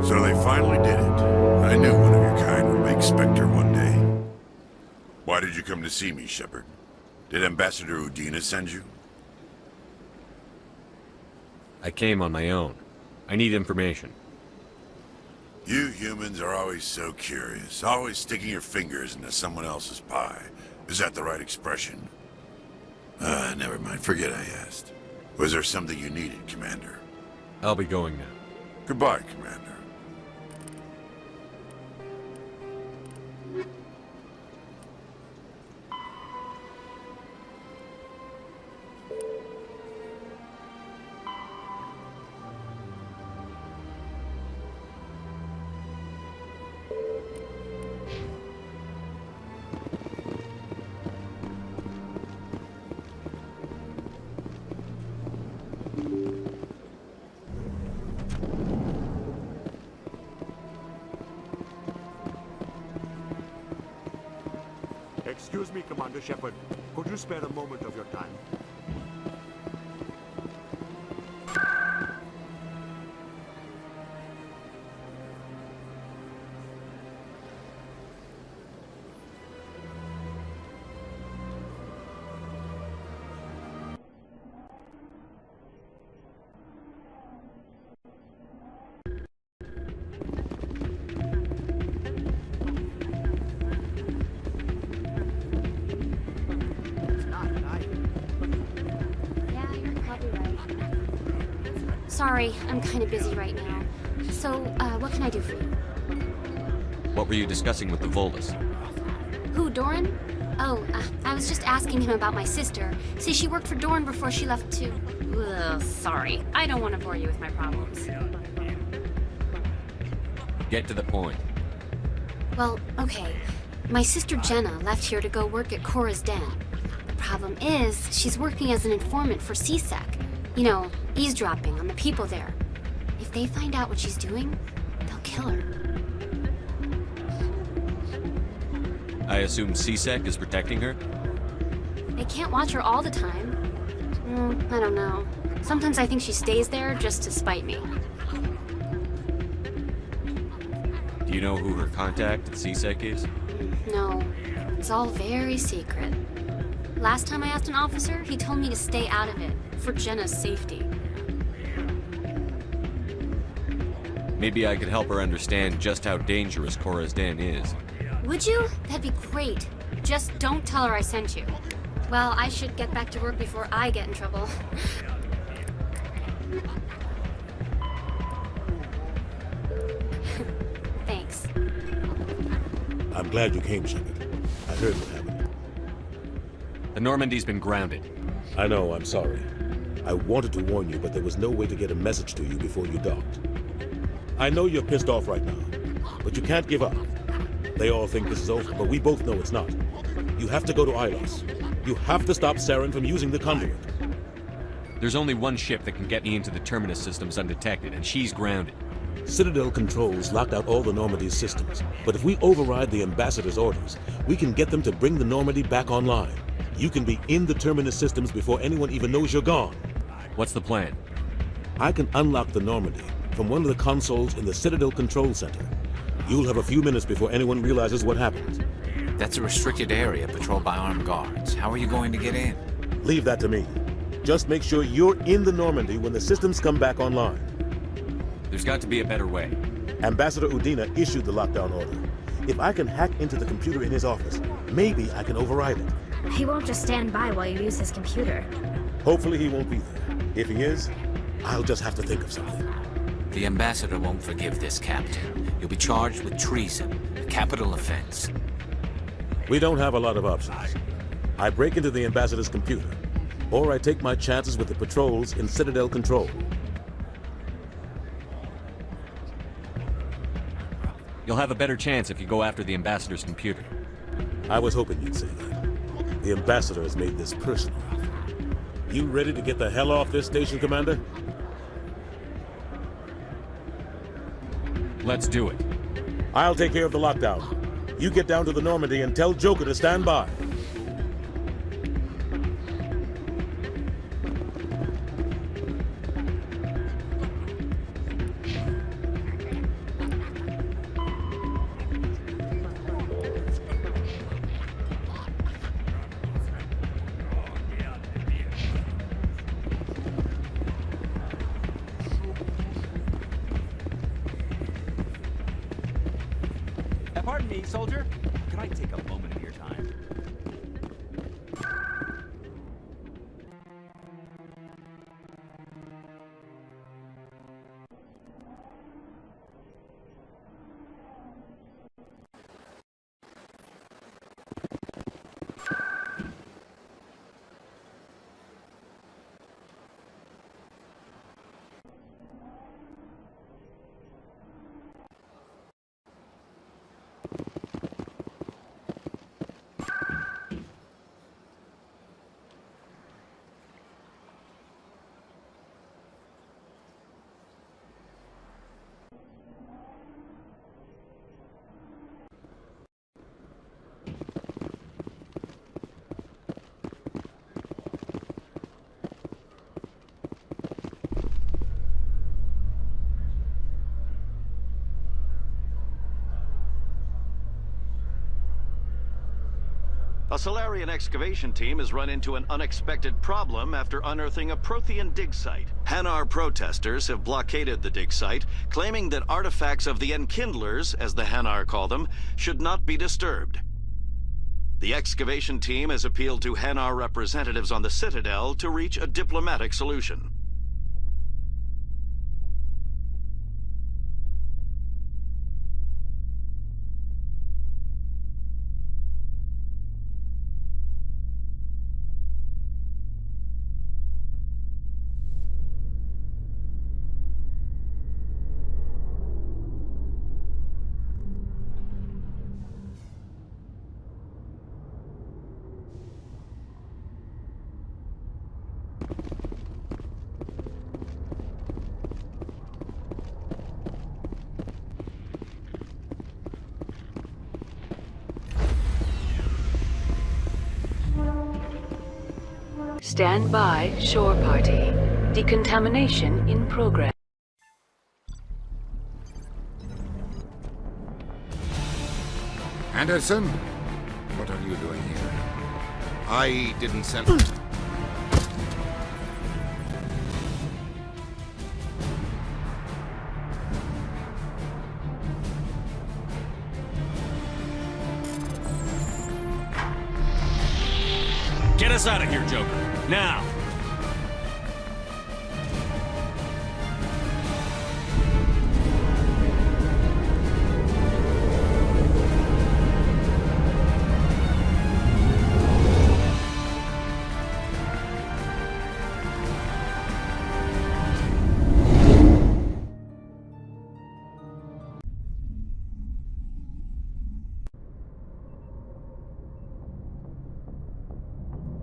So they finally did it. I knew one of your kind would make Spectre one day. Why did you come to see me, Shepard? Did Ambassador Udina send you? I came on my own. I need information. You humans are always so curious, always sticking your fingers into someone else's pie. Is that the right expression? Never mind. Forget I asked. Was there something you needed, Commander? I'll be going now. Goodbye, Commander. Excuse me, Commander Shepard. Could you spare a moment of your time? Sorry, I'm kind of busy right now. So, what can I do for you? What were you discussing with the Volus? Who, Doran? Oh, I was just asking him about my sister. See, she worked for Doran before she left to... Ugh, sorry. I don't want to bore you with my problems. Get to the point. Well, okay. My sister Jenna left here to go work at Cora's Den. The problem is, she's working as an informant for CSEC. You know, eavesdropping on the people there. If they find out what she's doing, they'll kill her. I assume CSEC is protecting her? They can't watch her all the time. I don't know. Sometimes I think she stays there just to spite me. Do you know who her contact at CSEC is? No, it's all very secret. Last time I asked an officer, he told me to stay out of it, for Jenna's safety. Maybe I could help her understand just how dangerous Cora's Den is. Would you? That'd be great. Just don't tell her I sent you. Well, I should get back to work before I get in trouble. Thanks. I'm glad you came, Shepard. I heard what happened. The Normandy's been grounded. I know, I'm sorry. I wanted to warn you, but there was no way to get a message to you before you docked. I know you're pissed off right now, but you can't give up. They all think this is over, but we both know it's not. You have to go to Ilos. You have to stop Saren from using the conduit. There's only one ship that can get me into the Terminus systems undetected, and she's grounded. Citadel controls locked out all the Normandy's systems, but if we override the Ambassador's orders, we can get them to bring the Normandy back online. You can be in the Terminus systems before anyone even knows you're gone. What's the plan? I can unlock the Normandy from one of the consoles in the Citadel Control Center. You'll have a few minutes before anyone realizes what happened. That's a restricted area patrolled by armed guards. How are you going to get in? Leave that to me. Just make sure you're in the Normandy when the systems come back online. There's got to be a better way. Ambassador Udina issued the lockdown order. If I can hack into the computer in his office, maybe I can override it. He won't just stand by while you use his computer. Hopefully he won't be there. If he is, I'll just have to think of something. The Ambassador won't forgive this, Captain. You'll be charged with treason, a capital offense. We don't have a lot of options. I break into the Ambassador's computer, or I take my chances with the patrols in Citadel Control. You'll have a better chance if you go after the Ambassador's computer. I was hoping you'd say that. The Ambassador has made this personal. You ready to get the hell off this station, Commander? Let's do it. I'll take care of the lockdown. You get down to the Normandy and tell Joker to stand by. Pardon me, soldier. Can I take a moment of your time? A Solarian excavation team has run into an unexpected problem after unearthing a Prothean dig site. Hanar protesters have blockaded the dig site, claiming that artifacts of the Enkindlers, as the Hanar call them, should not be disturbed. The excavation team has appealed to Hanar representatives on the Citadel to reach a diplomatic solution. Stand by, shore party. Decontamination in progress. Anderson? What are you doing here? I didn't send... Get us out of here, Joker. Now!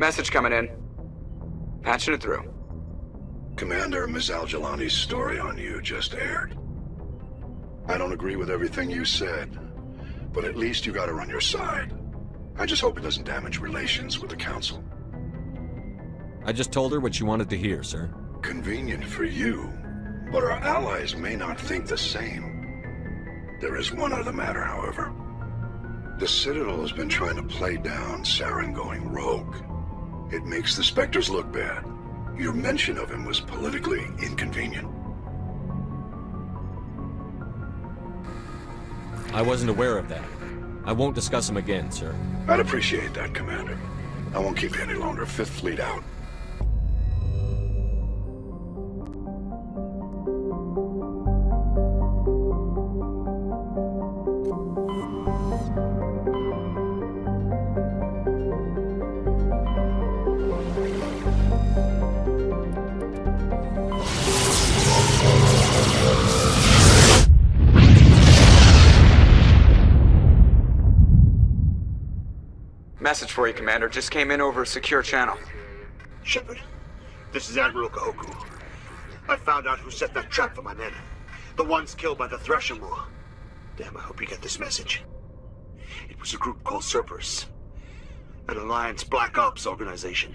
Message coming in. Patching it through. Commander, Ms. Al-Jalani's story on you just aired. I don't agree with everything you said, but at least you got her on your side. I just hope it doesn't damage relations with the Council. I just told her what she wanted to hear, sir. Convenient for you, but our allies may not think the same. There is one other matter, however. The Citadel has been trying to play down Saren going rogue. It makes the Spectres look bad. Your mention of him was politically inconvenient. I wasn't aware of that. I won't discuss him again, sir. I'd appreciate that, Commander. I won't keep you any longer. Fifth Fleet out. Message for you, Commander. Just came in over a secure channel. Shepard, this is Admiral Kahoku. I found out who set that trap for my men. The ones killed by the Thresher Moor. Damn, I hope you get this message. It was a group called Cerberus. An Alliance Black Ops organization.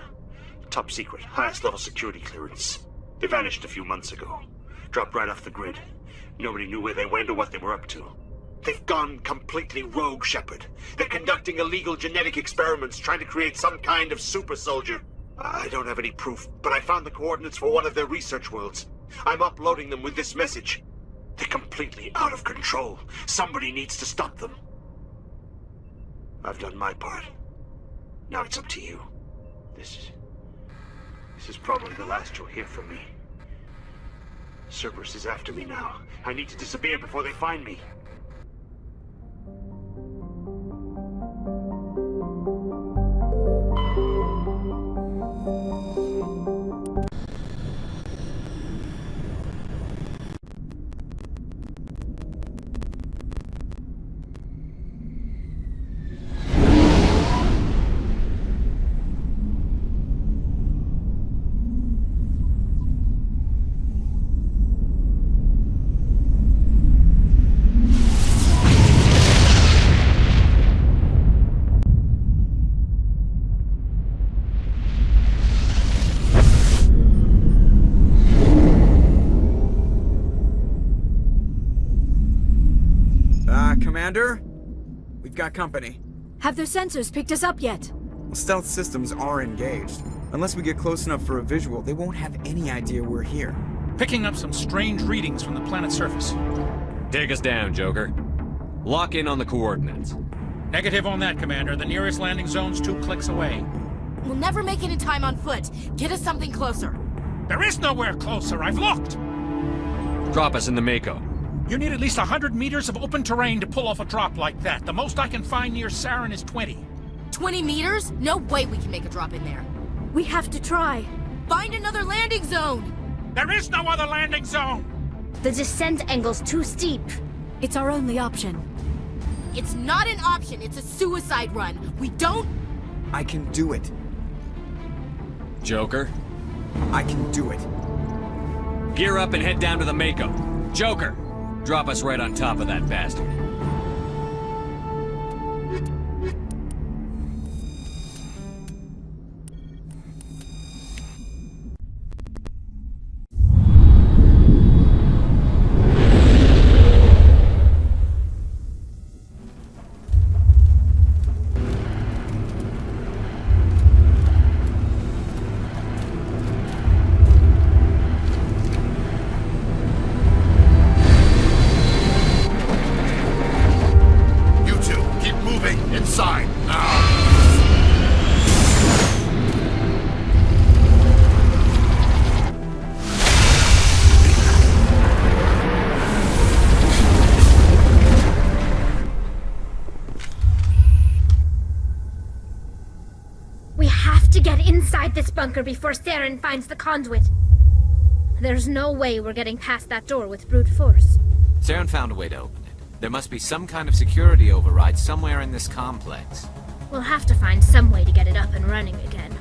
Top secret, highest level security clearance. They vanished a few months ago. Dropped right off the grid. Nobody knew where they went or what they were up to. They've gone completely rogue, Shepard. They're conducting illegal genetic experiments, trying to create some kind of super soldier. I don't have any proof, but I found the coordinates for one of their research worlds. I'm uploading them with this message. They're completely out of control. Somebody needs to stop them. I've done my part. Now it's up to you. This is probably the last you'll hear from me. Cerberus is after me now. I need to disappear before they find me. Commander? We've got company. Have their sensors picked us up yet? Well, stealth systems are engaged. Unless we get close enough for a visual, they won't have any idea we're here. Picking up some strange readings from the planet's surface. Take us down, Joker. Lock in on the coordinates. Negative on that, Commander. The nearest landing zone's 2 clicks away. We'll never make it in time on foot. Get us something closer. There is nowhere closer. I've looked. Drop us in the Mako. You need at least 100 meters of open terrain to pull off a drop like that. The most I can find near Saren is 20. 20 meters? No way we can make a drop in there. We have to try. Find another landing zone! There is no other landing zone! The descent angle's too steep. It's our only option. It's not an option, it's a suicide run. We don't... I can do it. Joker? I can do it. Gear up and head down to the Mako. Joker! Drop us right on top of that bastard. inside, now! We have to get inside this bunker before Saren finds the conduit. There's no way we're getting past that door with brute force. Saren found a way to open it. There must be some kind of security override somewhere in this complex. We'll have to find some way to get it up and running again.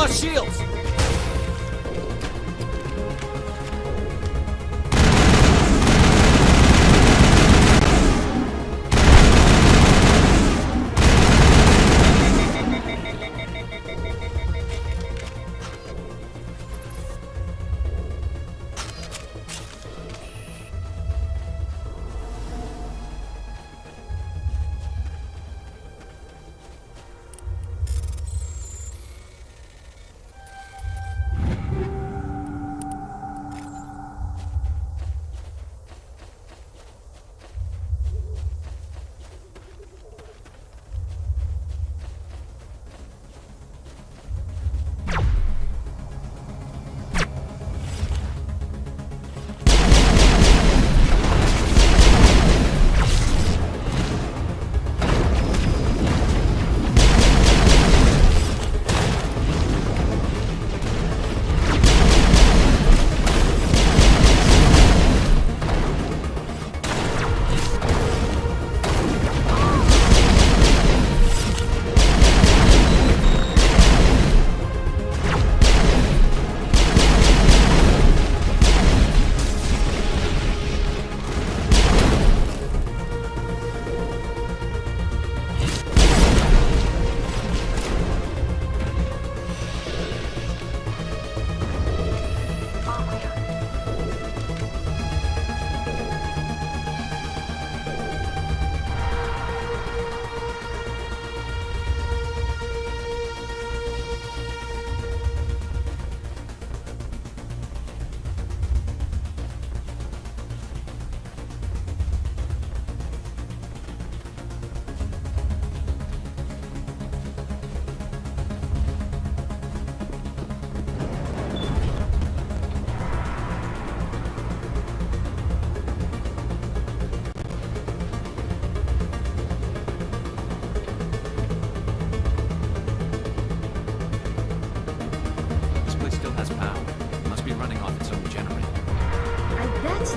Flush shields!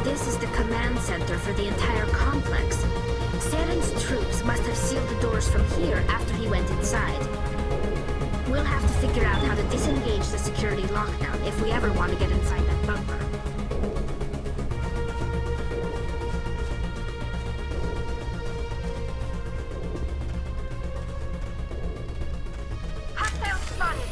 This is the command center for the entire complex. Saren's troops must have sealed the doors from here after he went inside. We'll have to figure out how to disengage the security lockdown if we ever want to get inside that bunker. Hostile spotted!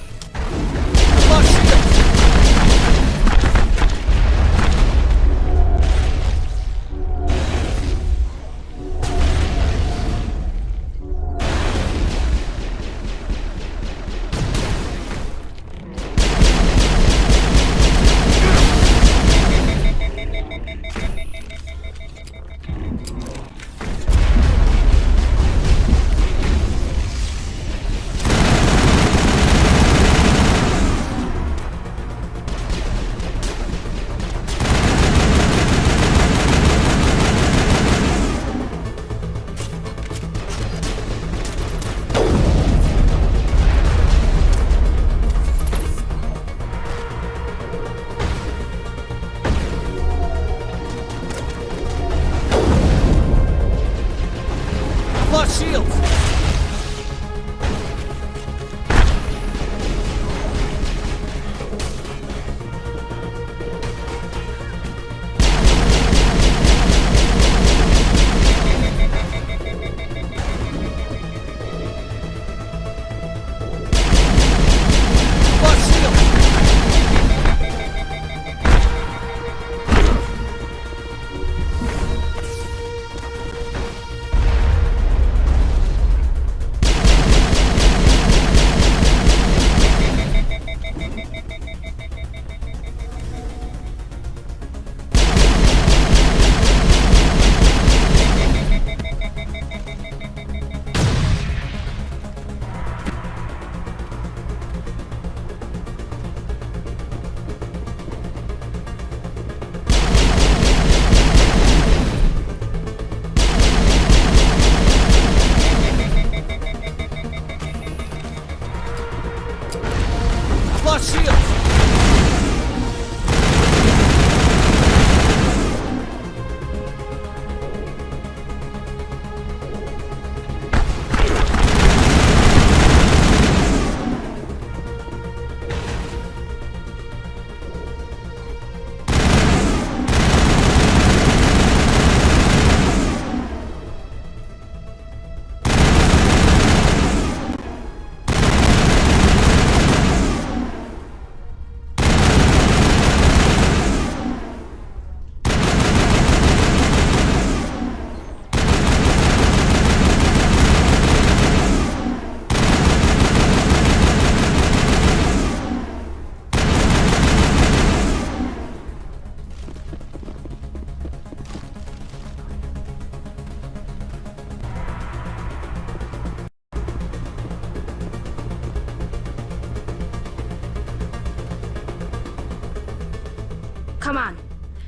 Come on.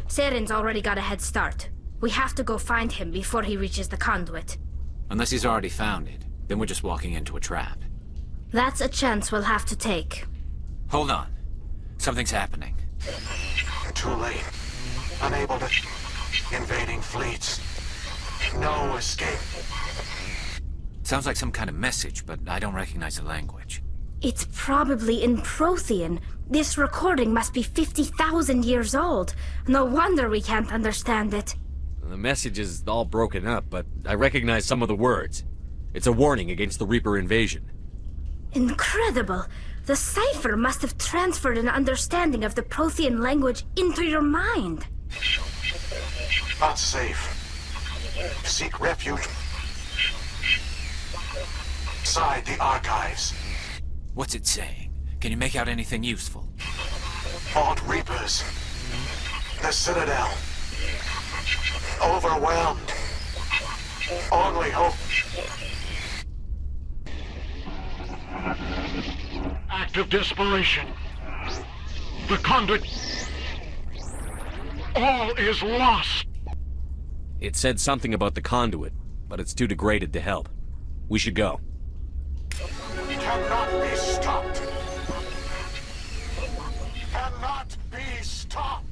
Saren's already got a head start. We have to go find him before he reaches the conduit. Unless he's already found it, then we're just walking into a trap. That's a chance we'll have to take. Hold on. Something's happening. Too late. Unable to... Invading fleets. No escape. Sounds like some kind of message, but I don't recognize the language. It's probably in Prothean. This recording must be 50,000 years old. No wonder we can't understand it. The message is all broken up, but I recognize some of the words. It's a warning against the Reaper invasion. Incredible! The cipher must have transferred an understanding of the Prothean language into your mind. Not safe. Seek refuge inside the archives. What's it saying? Can you make out anything useful? Fought Reapers. The Citadel. Overwhelmed. Only hope. Act of desperation. The conduit. All is lost. It said something about the conduit, but it's too degraded to help. We should go. Cannot be stopped. Cannot be stopped.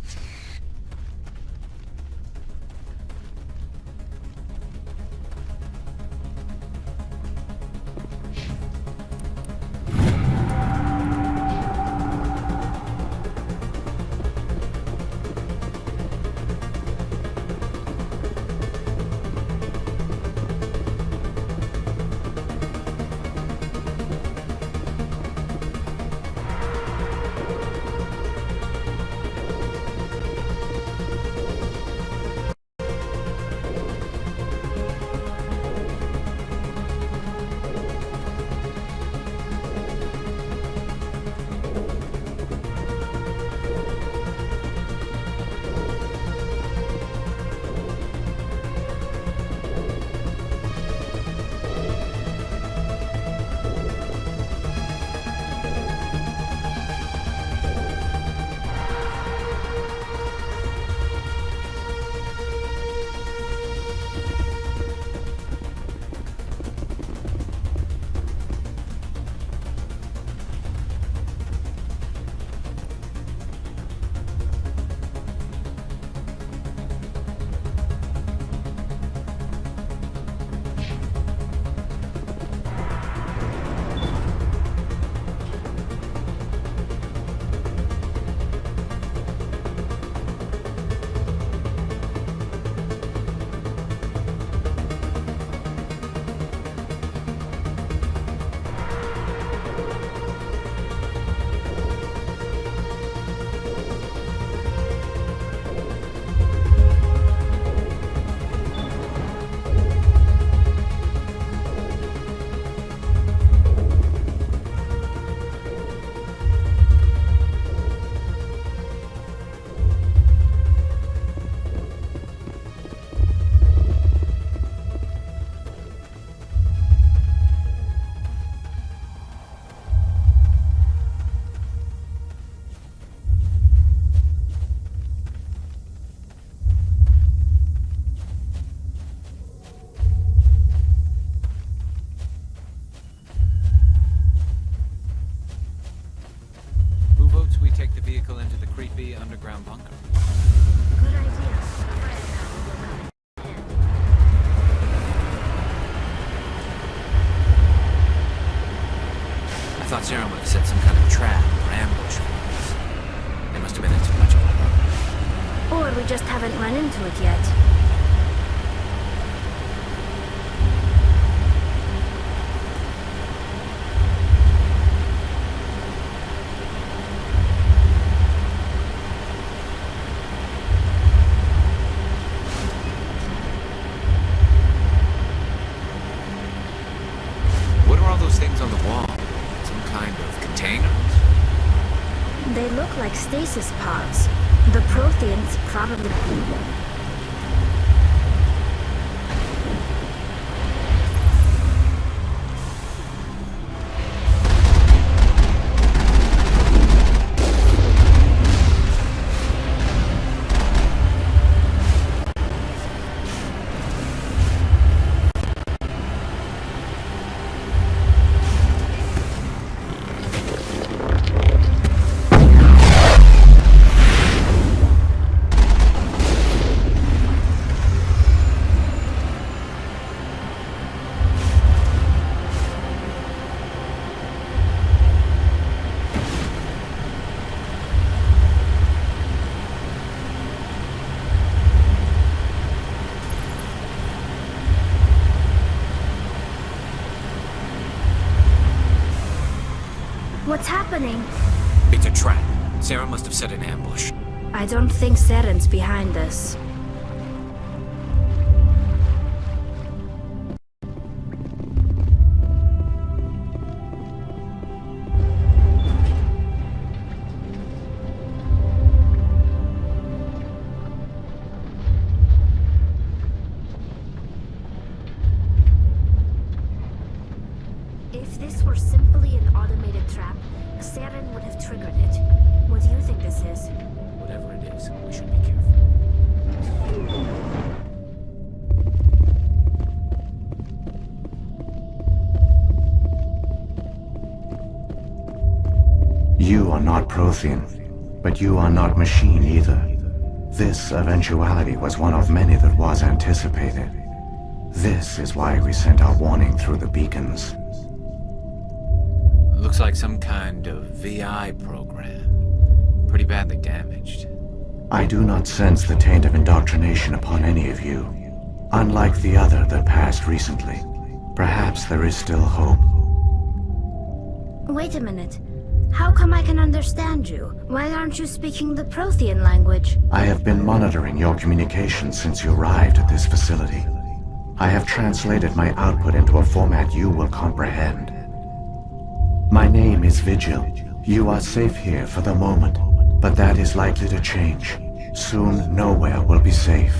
Take the vehicle into the creepy underground bunker. Good idea. I thought Sarah would have set some kind of trap or ambush for us. They must have been in too much of a hurry. Or we just haven't run into it yet. Things on the wall. Some kind of containers? They look like stasis pods. The Protheans probably... What's happening? It's a trap. Sarah must have set an ambush. I don't think Saren's behind this. If this were simply an automated trap, Saren would have triggered it. What do you think this is? Whatever it is, we should be careful. You are not Prothean, but you are not machine either. This eventuality was one of many that was anticipated. This is why we sent our warning through the beacons. Looks like some kind of VI program. Pretty badly damaged. I do not sense the taint of indoctrination upon any of you. Unlike the other that passed recently, perhaps there is still hope. Wait a minute. How come I can understand you? Why aren't you speaking the Prothean language? I have been monitoring your communications since you arrived at this facility. I have translated my output into a format you will comprehend. My name is Vigil. You are safe here for the moment, but that is likely to change. Soon, nowhere will be safe.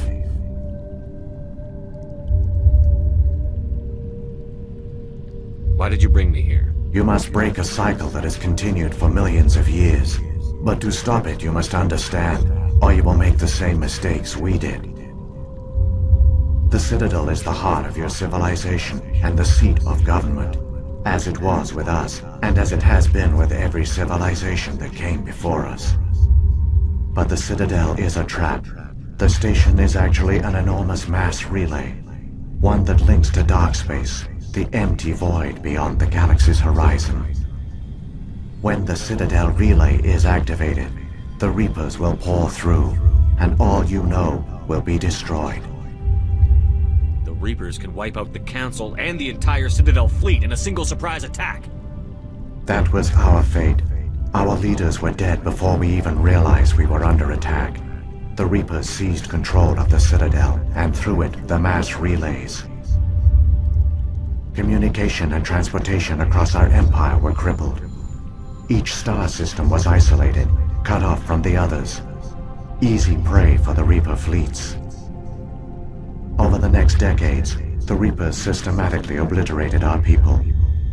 Why did you bring me here? You must break a cycle that has continued for millions of years. But to stop it, you must understand, or you will make the same mistakes we did. The Citadel is the heart of your civilization and the seat of government, as it was with us, and as it has been with every civilization that came before us. But the Citadel is a trap. The station is actually an enormous mass relay, one that links to dark space, the empty void beyond the galaxy's horizon. When the Citadel relay is activated, the Reapers will pour through, and all you know will be destroyed. The Reapers can wipe out the Council and the entire Citadel fleet in a single surprise attack. That was our fate. Our leaders were dead before we even realized we were under attack. The Reapers seized control of the Citadel, and through it, the mass relays. Communication and transportation across our empire were crippled. Each star system was isolated, cut off from the others. Easy prey for the Reaper fleets. Over the next decades, the Reapers systematically obliterated our people.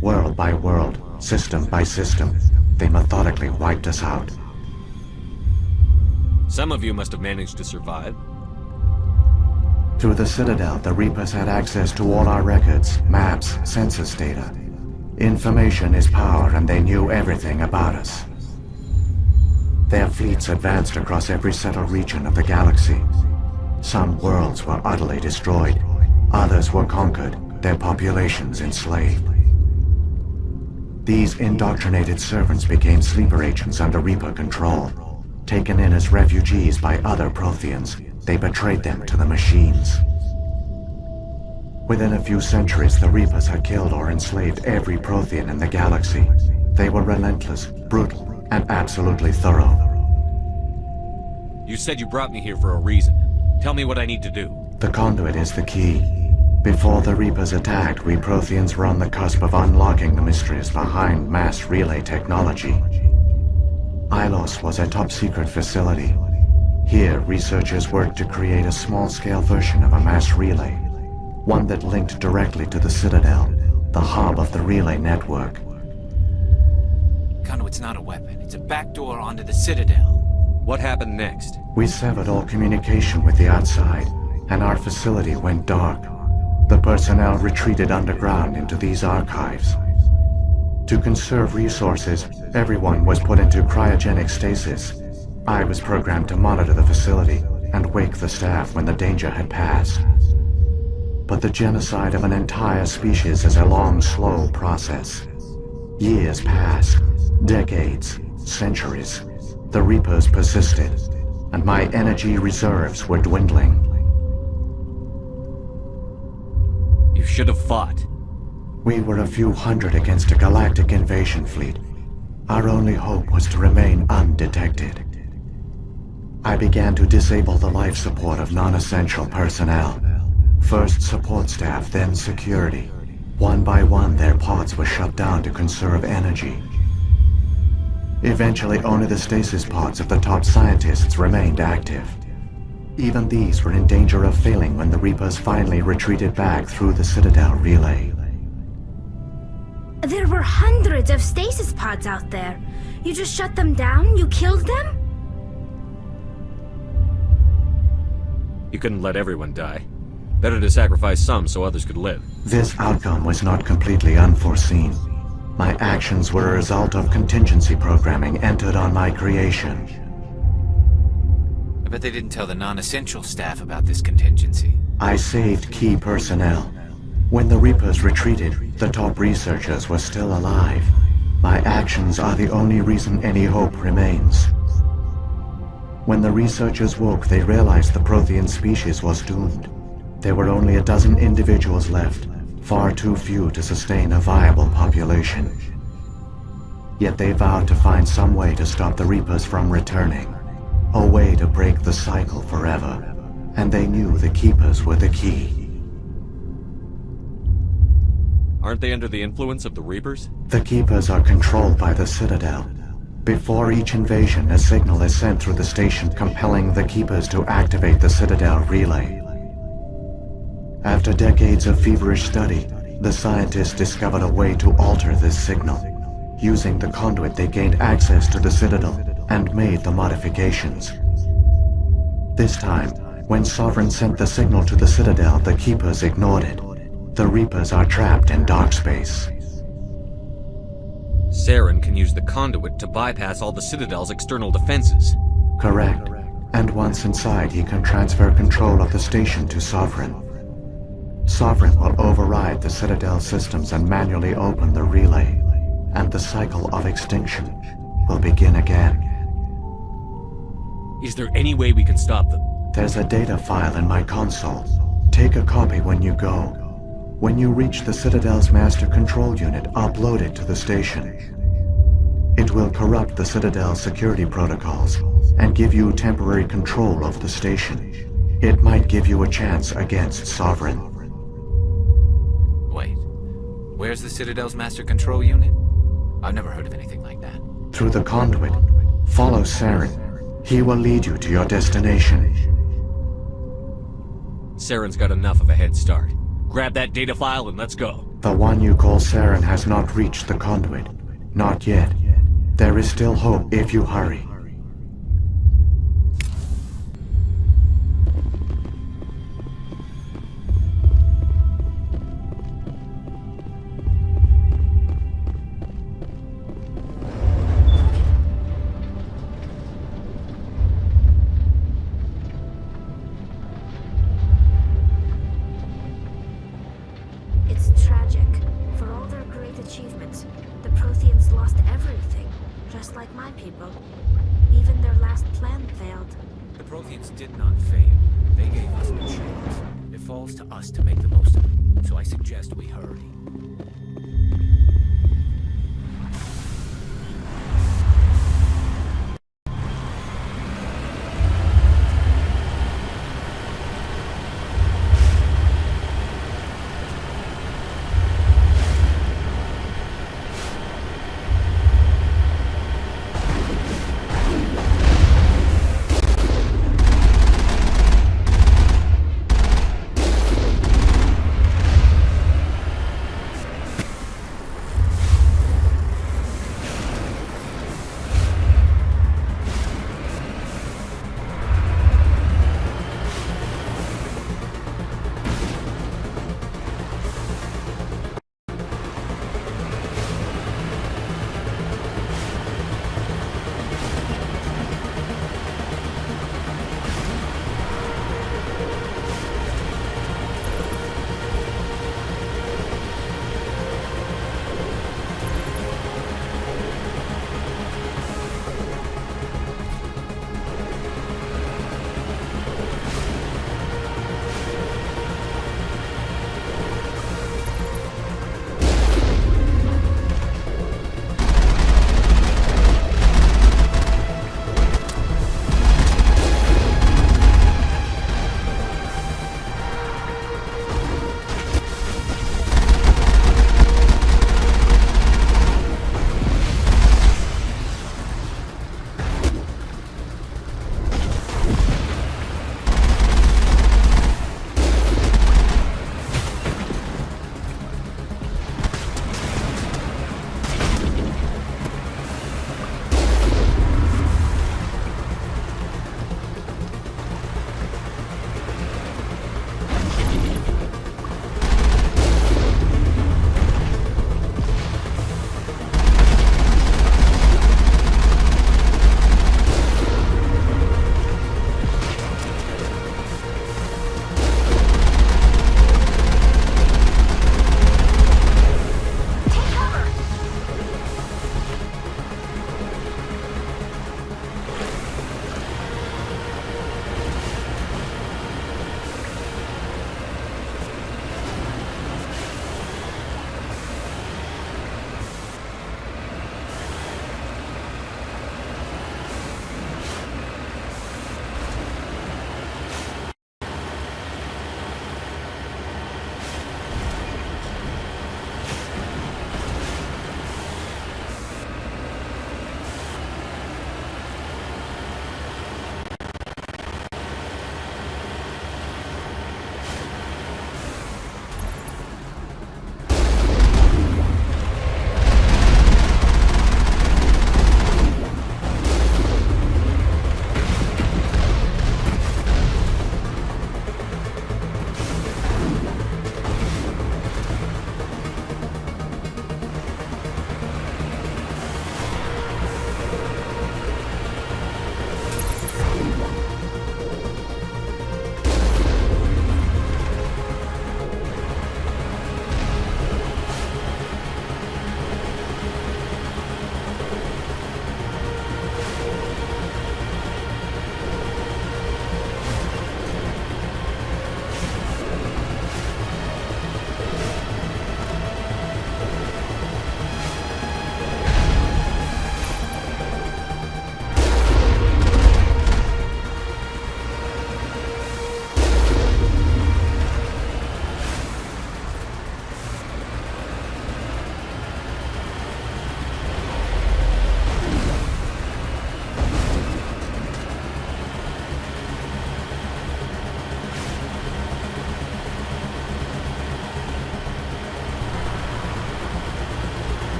World by world, system by system, they methodically wiped us out. Some of you must have managed to survive. Through the Citadel, the Reapers had access to all our records, maps, census data. Information is power, and they knew everything about us. Their fleets advanced across every settled region of the galaxy. Some worlds were utterly destroyed. Others were conquered, their populations enslaved. These indoctrinated servants became sleeper agents under Reaper control. Taken in as refugees by other Protheans, they betrayed them to the machines. Within a few centuries, the Reapers had killed or enslaved every Prothean in the galaxy. They were relentless, brutal, and absolutely thorough. You said you brought me here for a reason. Tell me what I need to do. The conduit is the key. Before the Reapers attacked, we Protheans were on the cusp of unlocking the mysteries behind mass relay technology. Ilos was a top-secret facility. Here, researchers worked to create a small-scale version of a mass relay, one that linked directly to the Citadel, the hub of the relay network. Conduit's not a weapon. It's a backdoor onto the Citadel. What happened next? We severed all communication with the outside, and our facility went dark. The personnel retreated underground into these archives. To conserve resources, everyone was put into cryogenic stasis. I was programmed to monitor the facility and wake the staff when the danger had passed. But the genocide of an entire species is a long, slow process. Years passed, decades, centuries. The Reapers persisted, and my energy reserves were dwindling. You should have fought. We were a few hundred against a galactic invasion fleet. Our only hope was to remain undetected. I began to disable the life support of non-essential personnel. First support staff, then security. One by one, their pods were shut down to conserve energy. Eventually, only the stasis pods of the top scientists remained active. Even these were in danger of failing when the Reapers finally retreated back through the Citadel relay. There were hundreds of stasis pods out there. You just shut them down? You killed them? You couldn't let everyone die. Better to sacrifice some so others could live. This outcome was not completely unforeseen. My actions were a result of contingency programming entered on my creation. I bet they didn't tell the non-essential staff about this contingency. I saved key personnel. When the Reapers retreated, the top researchers were still alive. My actions are the only reason any hope remains. When the researchers woke, they realized the Prothean species was doomed. There were only a dozen individuals left, far too few to sustain a viable population. Yet they vowed to find some way to stop the Reapers from returning, a way to break the cycle forever, and they knew the Keepers were the key. Aren't they under the influence of the Reapers? The Keepers are controlled by the Citadel. Before each invasion, a signal is sent through the station compelling the Keepers to activate the Citadel relay. After decades of feverish study, the scientists discovered a way to alter this signal. Using the conduit, they gained access to the Citadel and made the modifications. This time, when Sovereign sent the signal to the Citadel, the Keepers ignored it. The Reapers are trapped in dark space. Saren can use the conduit to bypass all the Citadel's external defenses. Correct. And once inside, he can transfer control of the station to Sovereign. Sovereign will override the Citadel systems and manually open the relay, and the cycle of extinction will begin again. Is there any way we can stop them? There's a data file in my console. Take a copy when you go. When you reach the Citadel's master control unit, upload it to the station. It will corrupt the Citadel's security protocols and give you temporary control of the station. It might give you a chance against Sovereign. Wait, where's the Citadel's master control unit? I've never heard of anything like that. Through the conduit, follow Saren. He will lead you to your destination. Saren's got enough of a head start. Grab that data file and let's go. The one you call Saren has not reached the conduit. Not yet. There is still hope if you hurry.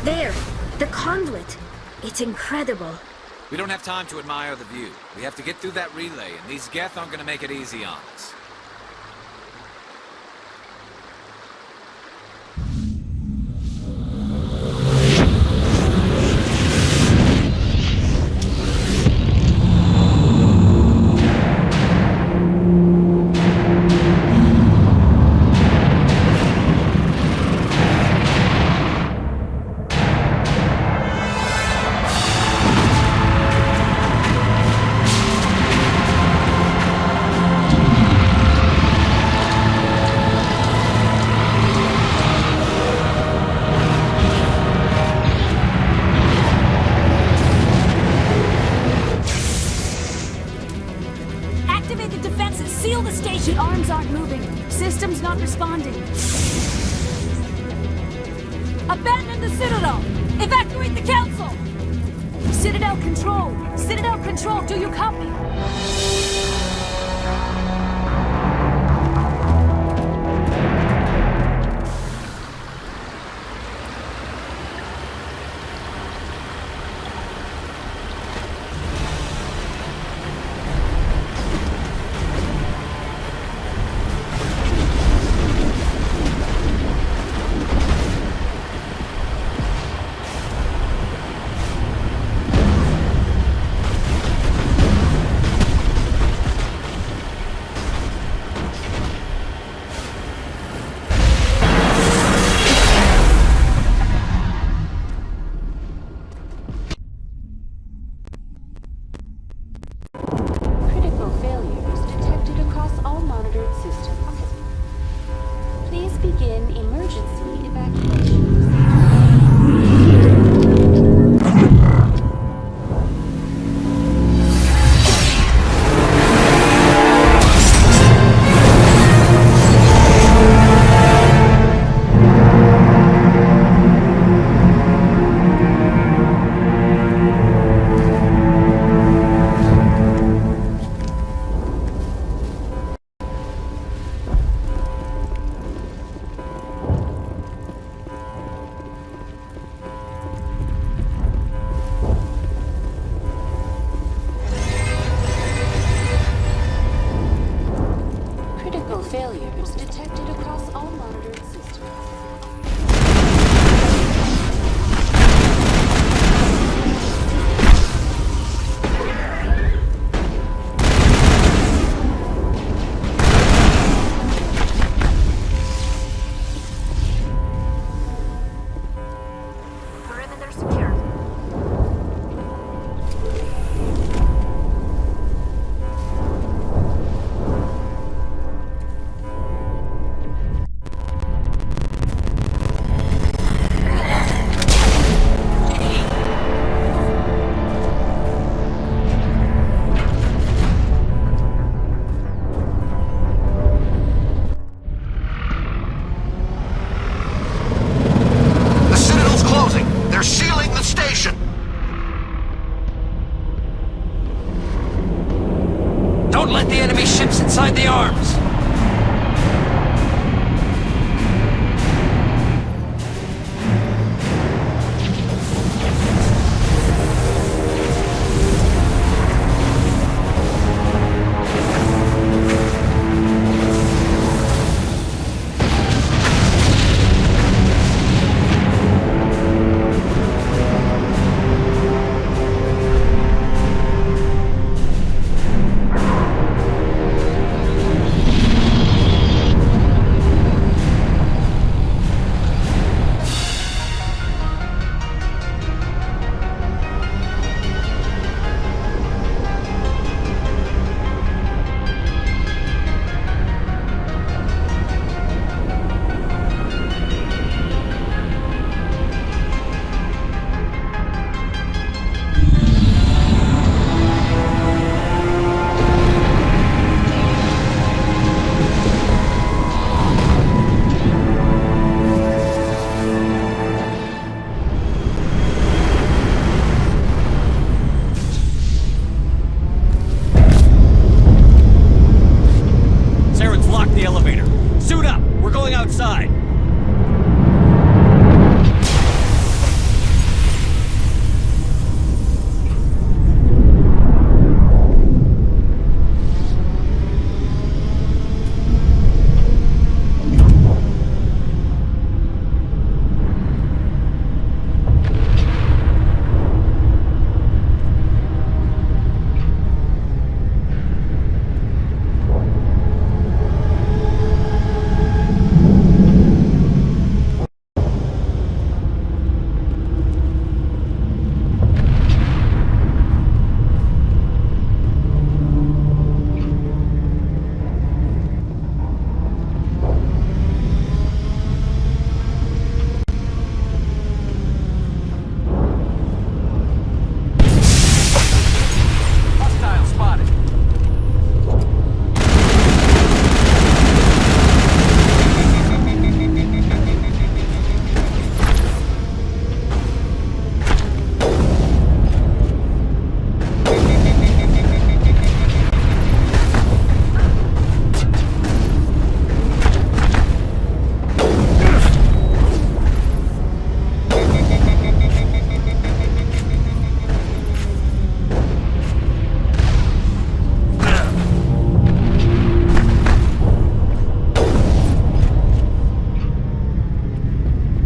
There! The conduit! It's incredible. We don't have time to admire the view. We have to get through that relay, and these Geth aren't gonna make it easy on us. Activate the defenses! Seal the station! The arms aren't moving. Systems not responding. Abandon the Citadel! Evacuate the Council! Citadel Control! Citadel Control, do you copy?